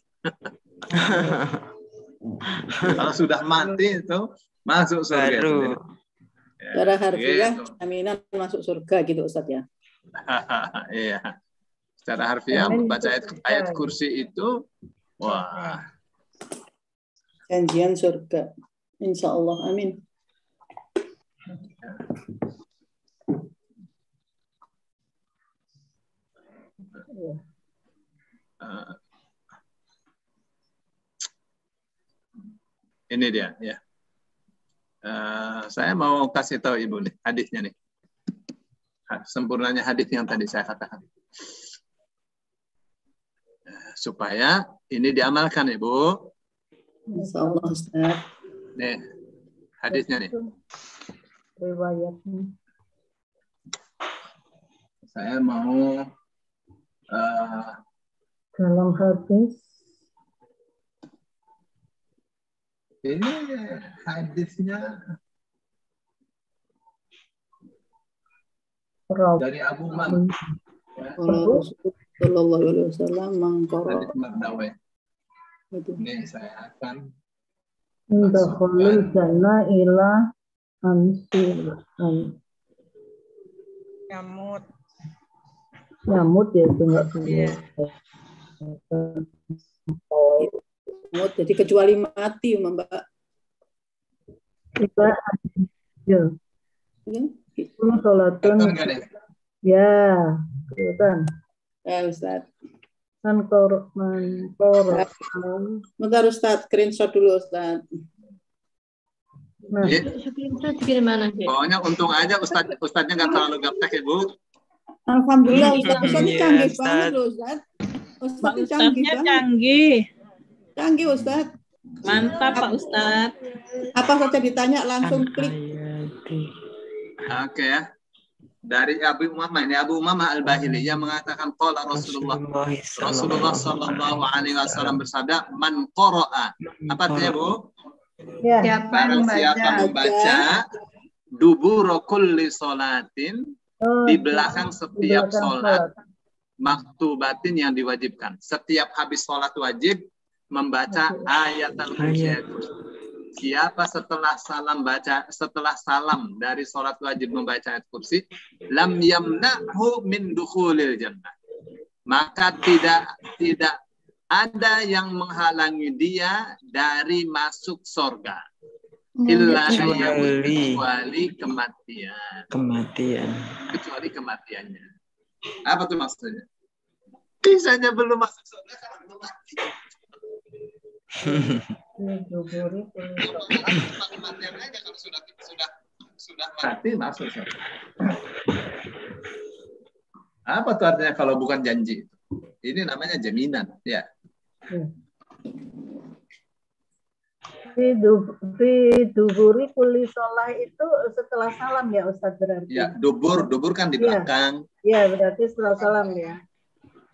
Kalau sudah mati itu masuk surga. Itu. Baru. Ya, Secara harfiah, gitu. jaminan masuk surga gitu Ustadz ya. Iya. Secara harfiah Amin. baca ayat kursi itu, wah, Janjian surga. Insya Allah. Amin. eh, ini dia ya. Saya mau kasih tahu Ibu nih hadisnya nih. Sempurnanya hadis yang tadi saya katakan. Supaya ini diamalkan Ibu. Insya Allah Ustadz. Nih, hadisnya nih. Riwayatnya. Saya mau Dalam hadis ini hadisnya dari Abu Man. Kalau Rasulullah Sallallahu Alaihi Wasallam mengkorok. Hadis Mardawai. Ini saya akan Indahulul jannah ila ansir Nyamut. nyamut ya itu enggak Iya. Jadi kecuali mati Mbak. Kita ya. Itu salatun Kelihatan nggak nih? ya kelihatan Ya Ustadz. Bentar Ustadz, screenshot dulu Ustadz. Nah, Pokoknya untung aja Ustadznya nggak terlalu gaptek Ibu. Alhamdulillah Ustadz, Ustadz Iya, canggih Ustadz. banget loh Ustadz. Ustadz canggih Ustadznya banget. canggih. Canggih Ustadz. Mantap Pak Ustadz. Apa saja ditanya langsung klik. Oke ya. Dari Abu Umamah ini Abu Umamah Al-Bahili yang mengatakan qala Rasulullah sallallahu alaihi wasallam bersabda man qara'a. Apa artinya Bu? ya Barang siapa membaca dubur kulli salatin di belakang setiap sholat maktubatin yang diwajibkan. Setiap habis sholat wajib membaca ayat al-kursi. Siapa setelah salam dari sholat wajib membaca ayat kursi, lam yamna'hu min dukhulil jannah. Maka tidak ada yang menghalangi dia dari masuk surga. Illa kecuali kematian. Kecuali kematiannya. Apa tuh maksudnya? Kisahnya belum masuk surga karena belum mati. Kematian aja kalau sudah mati masuk surga. Apa tuh artinya kalau bukan janji? Ini namanya jaminan, ya. Fi duburi kulli sholah itu setelah salam ya Ustadz berarti. Ya, dubur kan di belakang. Ya berarti setelah salam ya.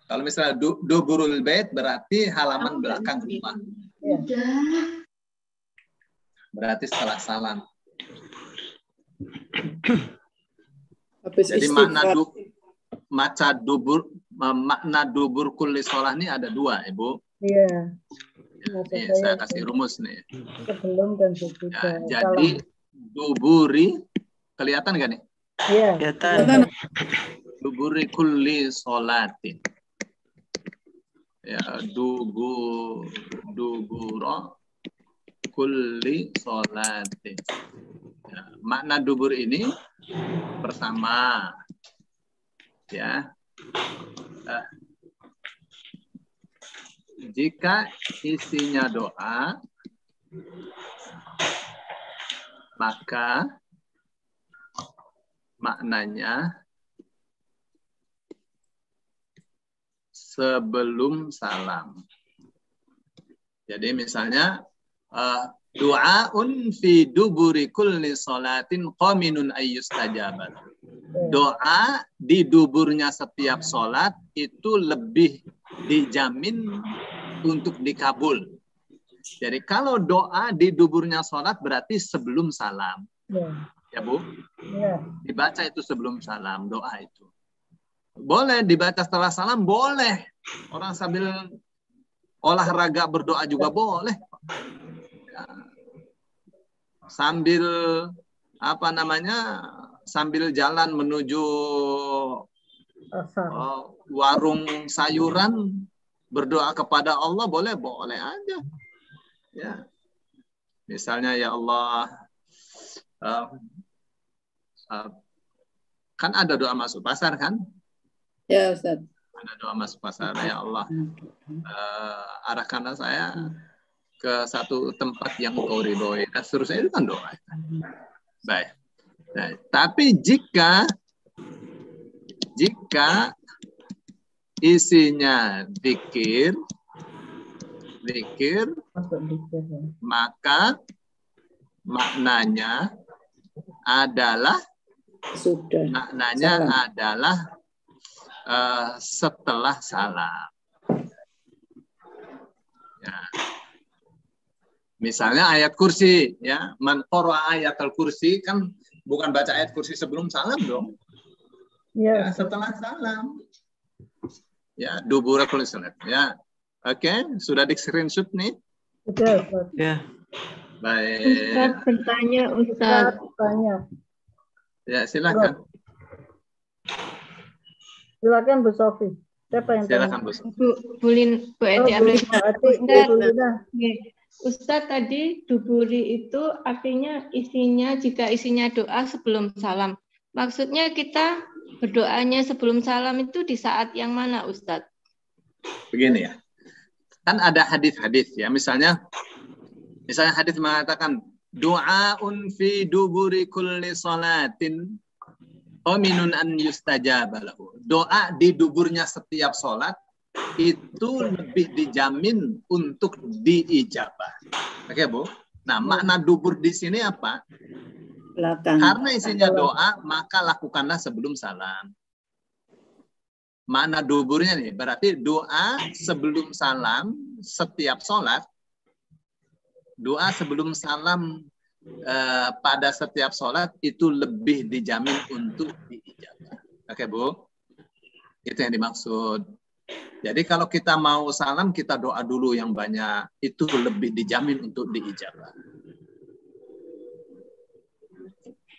Kalau misalnya duburul bait berarti halaman belakang rumah. Ya. Berarti setelah salam. Habis Jadi istighfar. makna dubur kulli sholah ini ada dua, Ibu. Iya. Nih, saya kasih rumus nih. Sebelum dan sesudah. Ya, jadi duburi kelihatan nggak nih? Iya. Kelihatan. Duburi kulli sholatin. Ya, duburo kulli sholatin. Ya, makna dubur ini bersama. Ya. Jika isinya doa, maka maknanya sebelum salam. Jadi misalnya du'aun fi duburi kulli salatin qaminun ayyustajabat. Doa di duburnya setiap salat itu lebih dijamin untuk dikabul. Jadi kalau doa di duburnya salat berarti sebelum salam. Ya Bu? Iya. Dibaca itu sebelum salam, doa itu. Boleh dibaca setelah salam, boleh. Orang sambil olahraga berdoa juga boleh. Ya. Sambil sambil jalan menuju warung sayuran berdoa kepada Allah boleh aja. Ya. Misalnya ya Allah, kan ada doa masuk pasar kan? Ya Ustaz. Ada doa masuk pasar, ya Allah, arahkanlah saya ke satu tempat yang Engkau ridhoi. Dan seterusnya itu kan doa. Baik. Nah, tapi jika isinya zikir, maka maknanya adalah setelah salam. Ya. Misalnya ayat kursi, ya, man qara'a ayatul kursi kan bukan baca ayat kursi sebelum salam dong. Ya, setelah salam. Ya, dubura kulli salat. Ya. Oke, sudah di screenshot nih? Sudah, Ya. Baik. Ustaz bertanya, Ustaz. Ya, silakan. Silakan Bu Sofi. Siapa yang silakan Bu Sofi? Bu Eti Ustaz tadi duburi itu artinya jika isinya doa sebelum salam. Maksudnya kita berdoanya sebelum salam itu di saat yang mana, Ustaz? Begini ya. Kan ada hadis-hadis ya, misalnya hadis mengatakan du'aun fi duburi kulli salatin qaminun an yustajaba lahu. Doa di duburnya setiap salat itu lebih dijamin untuk diijabah. Oke, Bu. Nah, makna dubur di sini apa? Belakang. Karena isinya doa, maka lakukanlah sebelum salam. Makna duburnya nih, berarti doa sebelum salam setiap sholat, doa sebelum salam pada setiap sholat itu lebih dijamin untuk diijabah. Oke, Bu? Itu yang dimaksud. Jadi kalau kita mau salam, kita doa dulu yang banyak. Itu lebih dijamin untuk diijabah.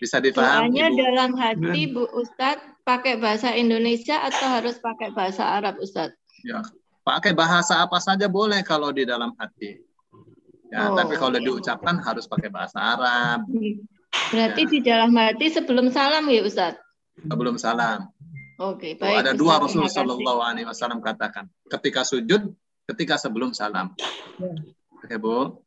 Bisa dipahami, Doanya Ibu? dalam hati, Bu Ustadz, pakai bahasa Indonesia atau harus pakai bahasa Arab, Ustadz? Ya, pakai bahasa apa saja boleh kalau di dalam hati. Ya, tapi kalau diucapkan harus pakai bahasa Arab. Berarti di dalam hati sebelum salam ya, Ustadz? Sebelum salam. Oke, baik. Ada dua Rasul Shallallahu Alaihi Wasallam katakan, ketika sujud, ketika sebelum salam. Oke, Bu.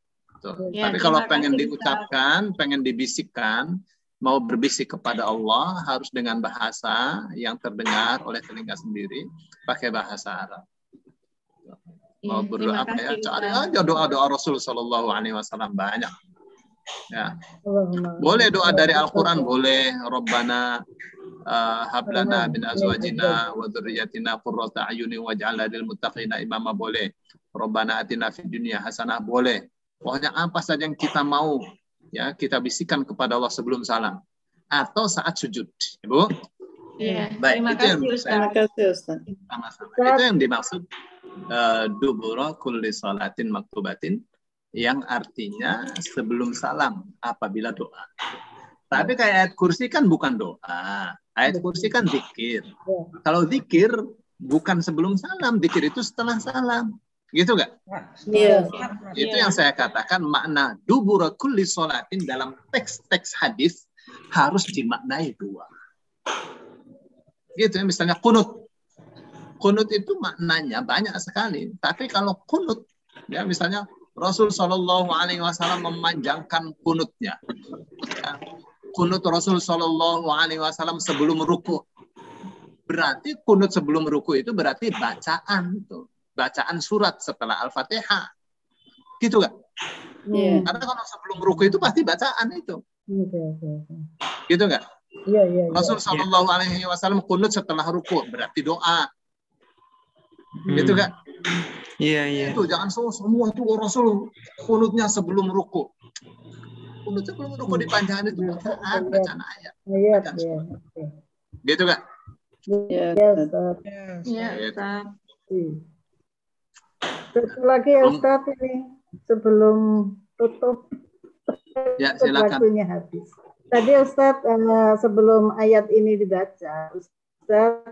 Ya, tapi kalau pengen diucapkan, pengen dibisikkan, mau berbisik kepada Allah harus dengan bahasa yang terdengar oleh telinga sendiri, pakai bahasa Arab. Mau berdoa apa ya? Cari aja doa-doa Rasul Shallallahu Alaihi Wasallam banyak. Ya. Boleh doa dari Al-Quran, boleh. Rabbana hablana bin azwajina wa dzurriyyatina qurrata a'yunin waj'alna lil muttaqina imama, boleh. Rabbana atina fid dunya hasanah, boleh. Pokoknya apa saja yang kita mau, ya, kita bisikan kepada Allah sebelum salam atau saat sujud, Ibu. Iya. Baik, Terima kasih, Ustaz. Sama-sama. Itu yang dimaksud dubura kulli salatin maktubatin, yang artinya sebelum salam apabila doa. Tapi kayak ayat kursi kan bukan doa. Ayat kursi kan zikir. Kalau zikir bukan sebelum salam, zikir itu setelah salam. Gitu nggak? Iya. Itu yang saya katakan makna dubura kulli salatin dalam teks-teks hadis harus dimaknai dua. Gitu ya, misalnya kunut. Kunut itu maknanya banyak sekali. Tapi kalau kunut, ya misalnya Rasul Shallallahu Alaihi Wasallam memanjangkan kunutnya. Ya, kunut Rasul Shallallahu Alaihi Wasallam sebelum ruku. Berarti kunut sebelum ruku itu berarti bacaan itu. Bacaan surat setelah Al-Fatihah. Gitu nggak? Yeah. Karena kalau sebelum ruku itu pasti bacaan itu. Gitu nggak? Iya. Rasul Shallallahu Alaihi Wasallam kunut setelah ruku berarti doa. Gitu nggak? Iya. Itu jangan semua itu Rasul kunutnya sebelum ruku. sebelum rukuk dipanjangkan itu bacaan ayat. Ayat, Bacaan ya. surah. Gitu Kak? Ya, Ya, Ustaz. Ya, Ustaz. Satu lagi ya Ustaz ini sebelum tutup. Ya, silakan. Waktunya habis. Tadi Ustaz sebelum ayat ini dibaca, Ustaz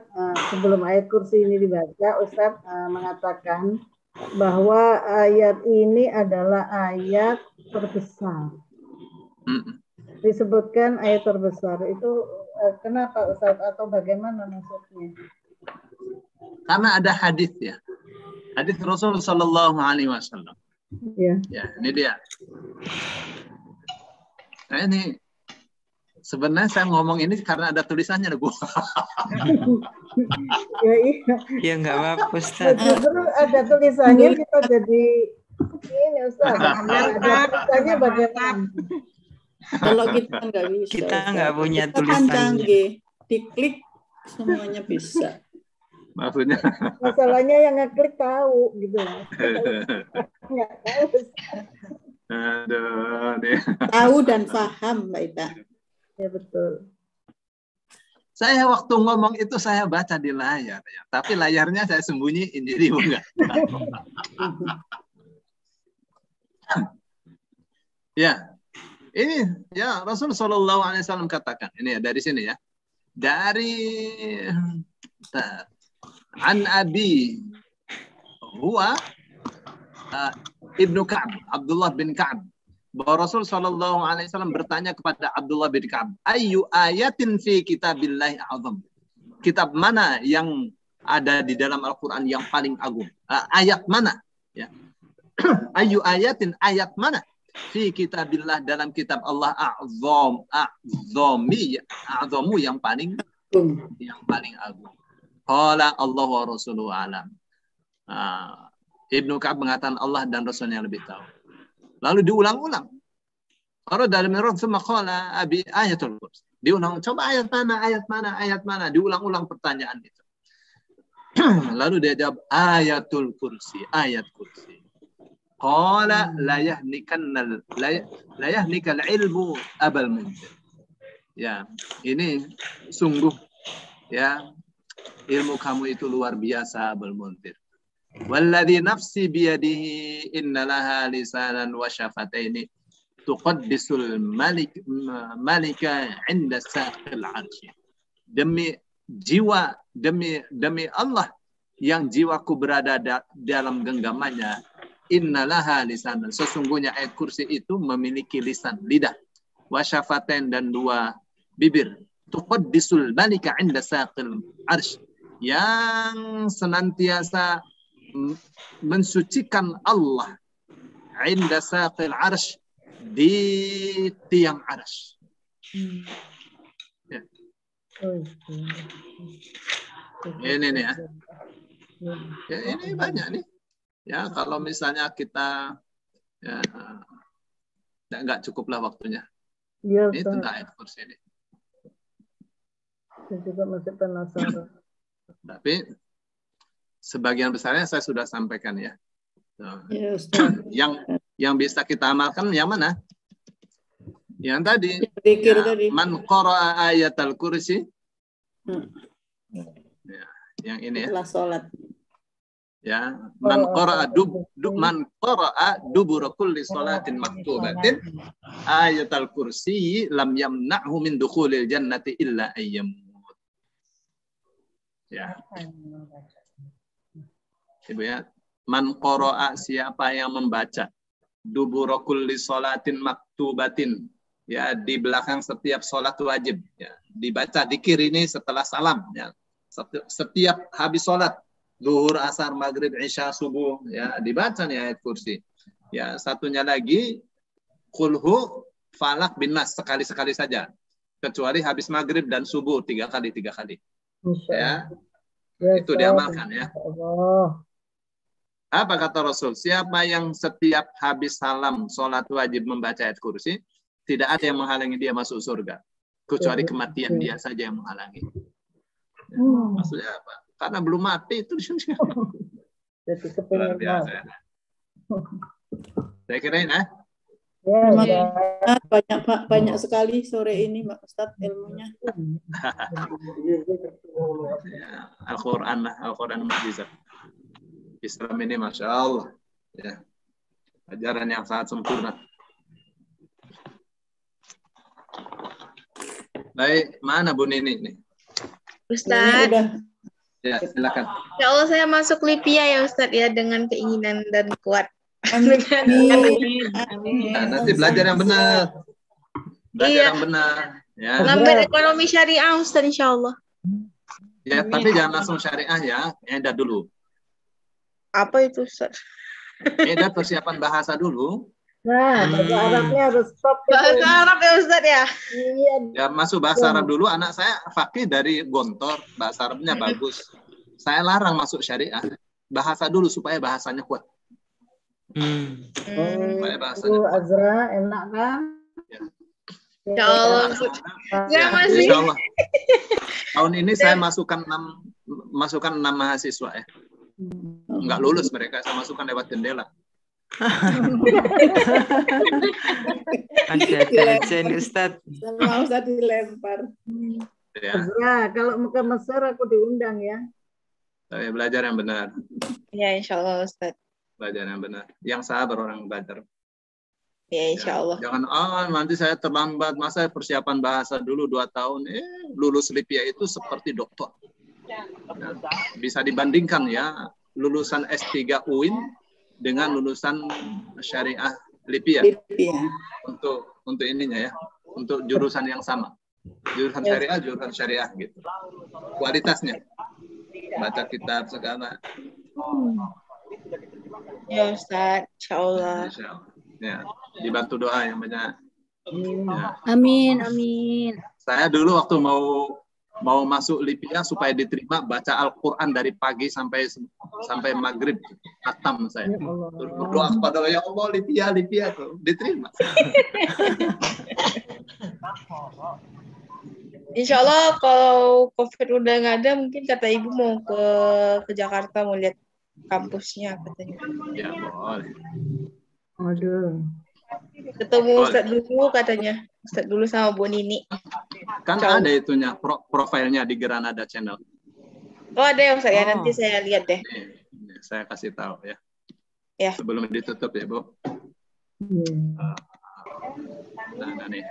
sebelum ayat kursi ini dibaca, Ustaz mengatakan bahwa ayat ini adalah ayat terbesar. Disebutkan ayat terbesar itu kenapa Ustaz atau bagaimana maksudnya? Karena ada hadis ya. Hadis Rasul Sallallahu Alaihi Wasallam. Ya. Ya, ini dia. Nah, ini sebenarnya saya ngomong ini karena ada tulisannya, Bu. Ya, iya. Ya nggak apa-apa Ustaz. Justru ada tulisannya kita jadi ini Ustaz. Ada tulisannya bagaimana? Kalau kita nggak bisa. Kita Ustaz. nggak punya Kita kan tulisannya. canggih. Diklik semuanya bisa. Maksudnya. Masalahnya yang ngeklik tahu gitu. Nggak tahu. Ustaz. Aduh, dia. Tahu dan paham, Mbak Ita. Ya betul. Saya waktu ngomong itu saya baca di layar ya, tapi layarnya saya sembunyiin jadi enggak. Ya, ini ya Rasul Shallallahu Alaihi Wasallam katakan ini ya dari sini ya, dari an Abi huwa Ibnu Ka'ab, Abdullah bin Ka'ab. Bahwa Rasul Shallallahu Alaihi Wasallam bertanya kepada Abdullah bin Ka'ab, ayu ayatin fi kitabillahi azam. Kitab mana yang ada di dalam Al-Quran yang paling agung? Ayat mana? Ya. Ayu ayatin, ayat mana? Fi kitabillah, dalam kitab Allah azamu yang paling agung. Qala Allah wa rasuluhu alam. Ibnu Ka'ab mengatakan Allah dan Rasulnya lebih tahu. Lalu diulang-ulang. Kalau dalam Rasul maqala abi ayatul kursi. Diulang, coba ayat mana? Diulang-ulang pertanyaan itu. Lalu dia jawab ayatul kursi, ayat kursi. Qala la yahnikal ilmu abal munzir. Ya, ini sungguh ya ilmu kamu itu luar biasa abal munzir. Walladhi nafsi biyadihi innalaha lisanan wa syafataini tuqaddisul malika inda saqil arsy. Demi jiwa, demi Allah yang jiwaku berada dalam genggamannya, innalaha lisanan, sesungguhnya ayat kursi itu memiliki lisan, lidah, wa syafatain, dan dua bibir, tuqaddisul malika inda saqil arsy, yang senantiasa mensucikan Allah inda saqil arsy, di tiang arsy. Ya. Ini nih ya. Ya, ini banyak nih. Ya, kalau misalnya kita ya, nggak cukup lah waktunya. Ya, ini tentang ayat kursi ini. Saya juga masih penasaran. Tapi sebagian besarnya saya sudah sampaikan ya. Ya, Ustaz. Yang bisa kita amalkan yang mana? Yang tadi. Zikir Ya, tadi. man qara'a ayatal kursi. Ya, yang ini ya. Setelah sholat. Ya, man qara'a dubura kulli salatin maktubatin ayatal kursi lam yamna'hu min dukhulil jannati illa ayyamut. Ya. Ibu ya, man qara'a, siapa yang membaca dubura kulli salatin maktubatin, ya, di belakang setiap salat wajib, ya, dibaca dzikir ini setelah salam, ya, setiap habis salat zuhur, asar, maghrib, isya, subuh, ya, dibaca nih ayat kursi. Ya, satunya lagi qulhu falak bin nas, sekali-sekali saja, kecuali habis maghrib dan subuh 3 kali. Ya, itu diamalkan ya. Apa kata Rasul? Siapa yang setiap habis salam sholat wajib membaca ayat kursi, tidak ada yang menghalangi dia masuk surga, kecuali kematian dia saja yang menghalangi. Ya, maksudnya apa? Karena belum mati itu. Jadi Luar biasa. Saya kira ini Ya, Terima udah. kasih banyak sekali sore ini Mbak Ustadz ilmunya. Ya, Al-Quran lah, Al-Quran mukjizat. Islam ini Masya Allah. Ya. Ajaran yang sangat sempurna. Baik, mana Bu Nini nih? Ustadz, Udah. Ya, silakan. ya Allah saya masuk Libya ya Ustadz ya dengan keinginan dan kuat. Amin. Nah, nanti belajar yang benar. Belajar yang benar. Ya. Ngambil ekonomi syariah Ustadz insya Allah. Ya, tapi jangan langsung syariah ya. Edah dulu. Apa itu Ustadz? Edah persiapan bahasa dulu. Nah, bahasa Arabnya harus stop. Bahasa Arab ya Ustadz ya? Iya. Ya, masuk bahasa Arab dulu. Anak saya fakih dari Gontor. Bahasa Arabnya bagus. Saya larang masuk syariah. Bahasa dulu supaya bahasanya kuat. Supaya bahasanya kuat. Azra, enak kan? Ya. Ya Allah. Ya, masih. insya Allah. Tahun ini saya masukkan 6 mahasiswa ya. Enggak lulus mereka, saya masukkan lewat jendela. Ada Ustadz. Sama Ustadz dilempar. Ya. Azra, kalau mau ke Mesir aku diundang ya. Saya belajar yang benar. Ya insya Allah Ustadz. Belajar yang benar. Yang sabar orang belajar. Ya insya Allah. Jangan, nanti saya terlambat. Masa persiapan bahasa dulu 2 tahun. Lulus Libya itu seperti dokter. Nah, bisa dibandingkan ya. Lulusan S3 UIN dengan lulusan syariah Libya. Untuk ininya ya. Untuk jurusan yang sama. Jurusan syariah gitu. Kualitasnya. Baca kitab segala. Ya Ustadz, insya Allah. Ya, dibantu doa yang banyak. Ya. Amin, amin. Saya dulu waktu mau masuk Libya supaya diterima baca Al-Quran dari pagi sampai maghrib khatam saya. Berdoa kepada Allah, ya Allah Libya tuh diterima. Insya Allah kalau COVID udah nggak ada, mungkin kata ibu mau ke Jakarta mau lihat kampusnya katanya. Ya boleh. Aduh. Ketemu Ustadz dulu katanya. Ustadz dulu sama Bu Nini. Kan ada itunya profilnya di Granada Channel. Oh ada ya Ustadz ya, nanti saya lihat deh. Nih, saya kasih tahu ya. Ya. Sebelum ditutup ya Bu. Nah nih.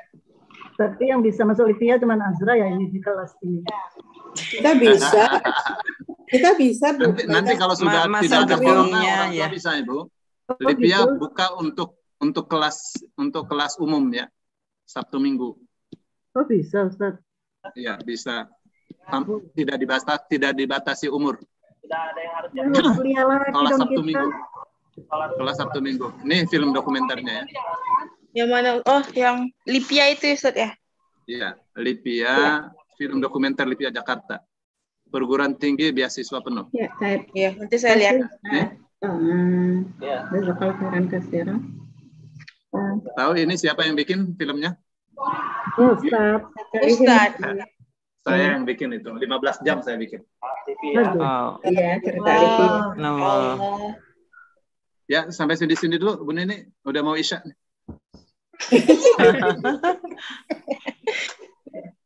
Tapi yang bisa masuk Libya cuma Azra ya ini di kelas ini. Kita bisa. Kita bisa Bu. Nanti kalau sudah tidak ada corona orang tua bisa Ibu. Libya buka untuk kelas umum ya. Sabtu Minggu. Oh bisa Ustaz. Iya, bisa. Tidak dibatasi umur. Kelas Sabtu Minggu. Kelas Sabtu Minggu. Ini film dokumenternya ya. Yang mana? Oh, yang Libya itu Ustaz ya? Iya, Libya, film dokumenter Libya Jakarta. Perguruan tinggi beasiswa penuh. Ya, saya. Iya, nanti saya lihat. Tahu ini siapa yang bikin filmnya? Ustaz. Saya yang bikin itu. 15 jam saya bikin. Iya, cerita Libya. Ya, sampai sini dulu. Bu Nini, udah mau isya nih.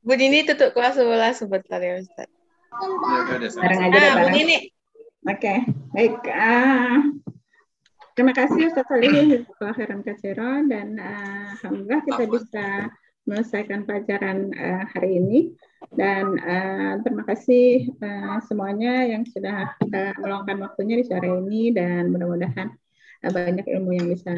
Bu Nini tutup kelas 11 sebentar ya Ustaz. Bareng aja deh, Bu Nini. Oke, baik. Terima kasih Ustaz Salihin khairan katsira dan alhamdulillah kita bisa menyelesaikan pelajaran hari ini dan terima kasih semuanya yang sudah meluangkan waktunya di sore ini dan mudah-mudahan banyak ilmu yang bisa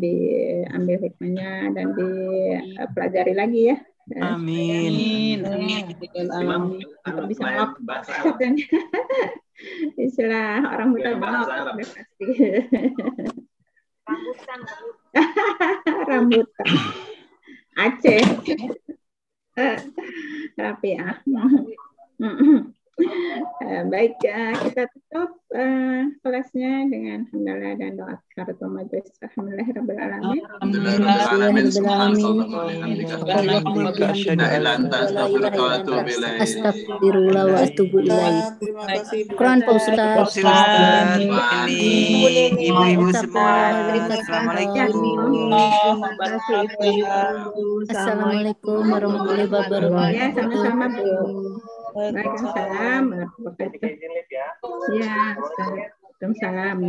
diambil hikmahnya dan dipelajari lagi ya. Amin. Untuk bisa melakukan istilah orang buta pasti. Rambutan. Aceh. Rapi ya. Baik, kita tutup kelasnya dengan hamdalah dan doa kafaratul majelis. Alhamdulillahirabbil alamin. Astagfirullah wa atubu ilaih. Terima kasih. Quran Pak Ustaz. Ibu-ibu semua. Assalamualaikum warahmatullahi wabarakatuh. Ya, sama-sama Bu. Waalaikumsalam warahmatullahi wabarakatuh. Ya, Waalaikumsalam.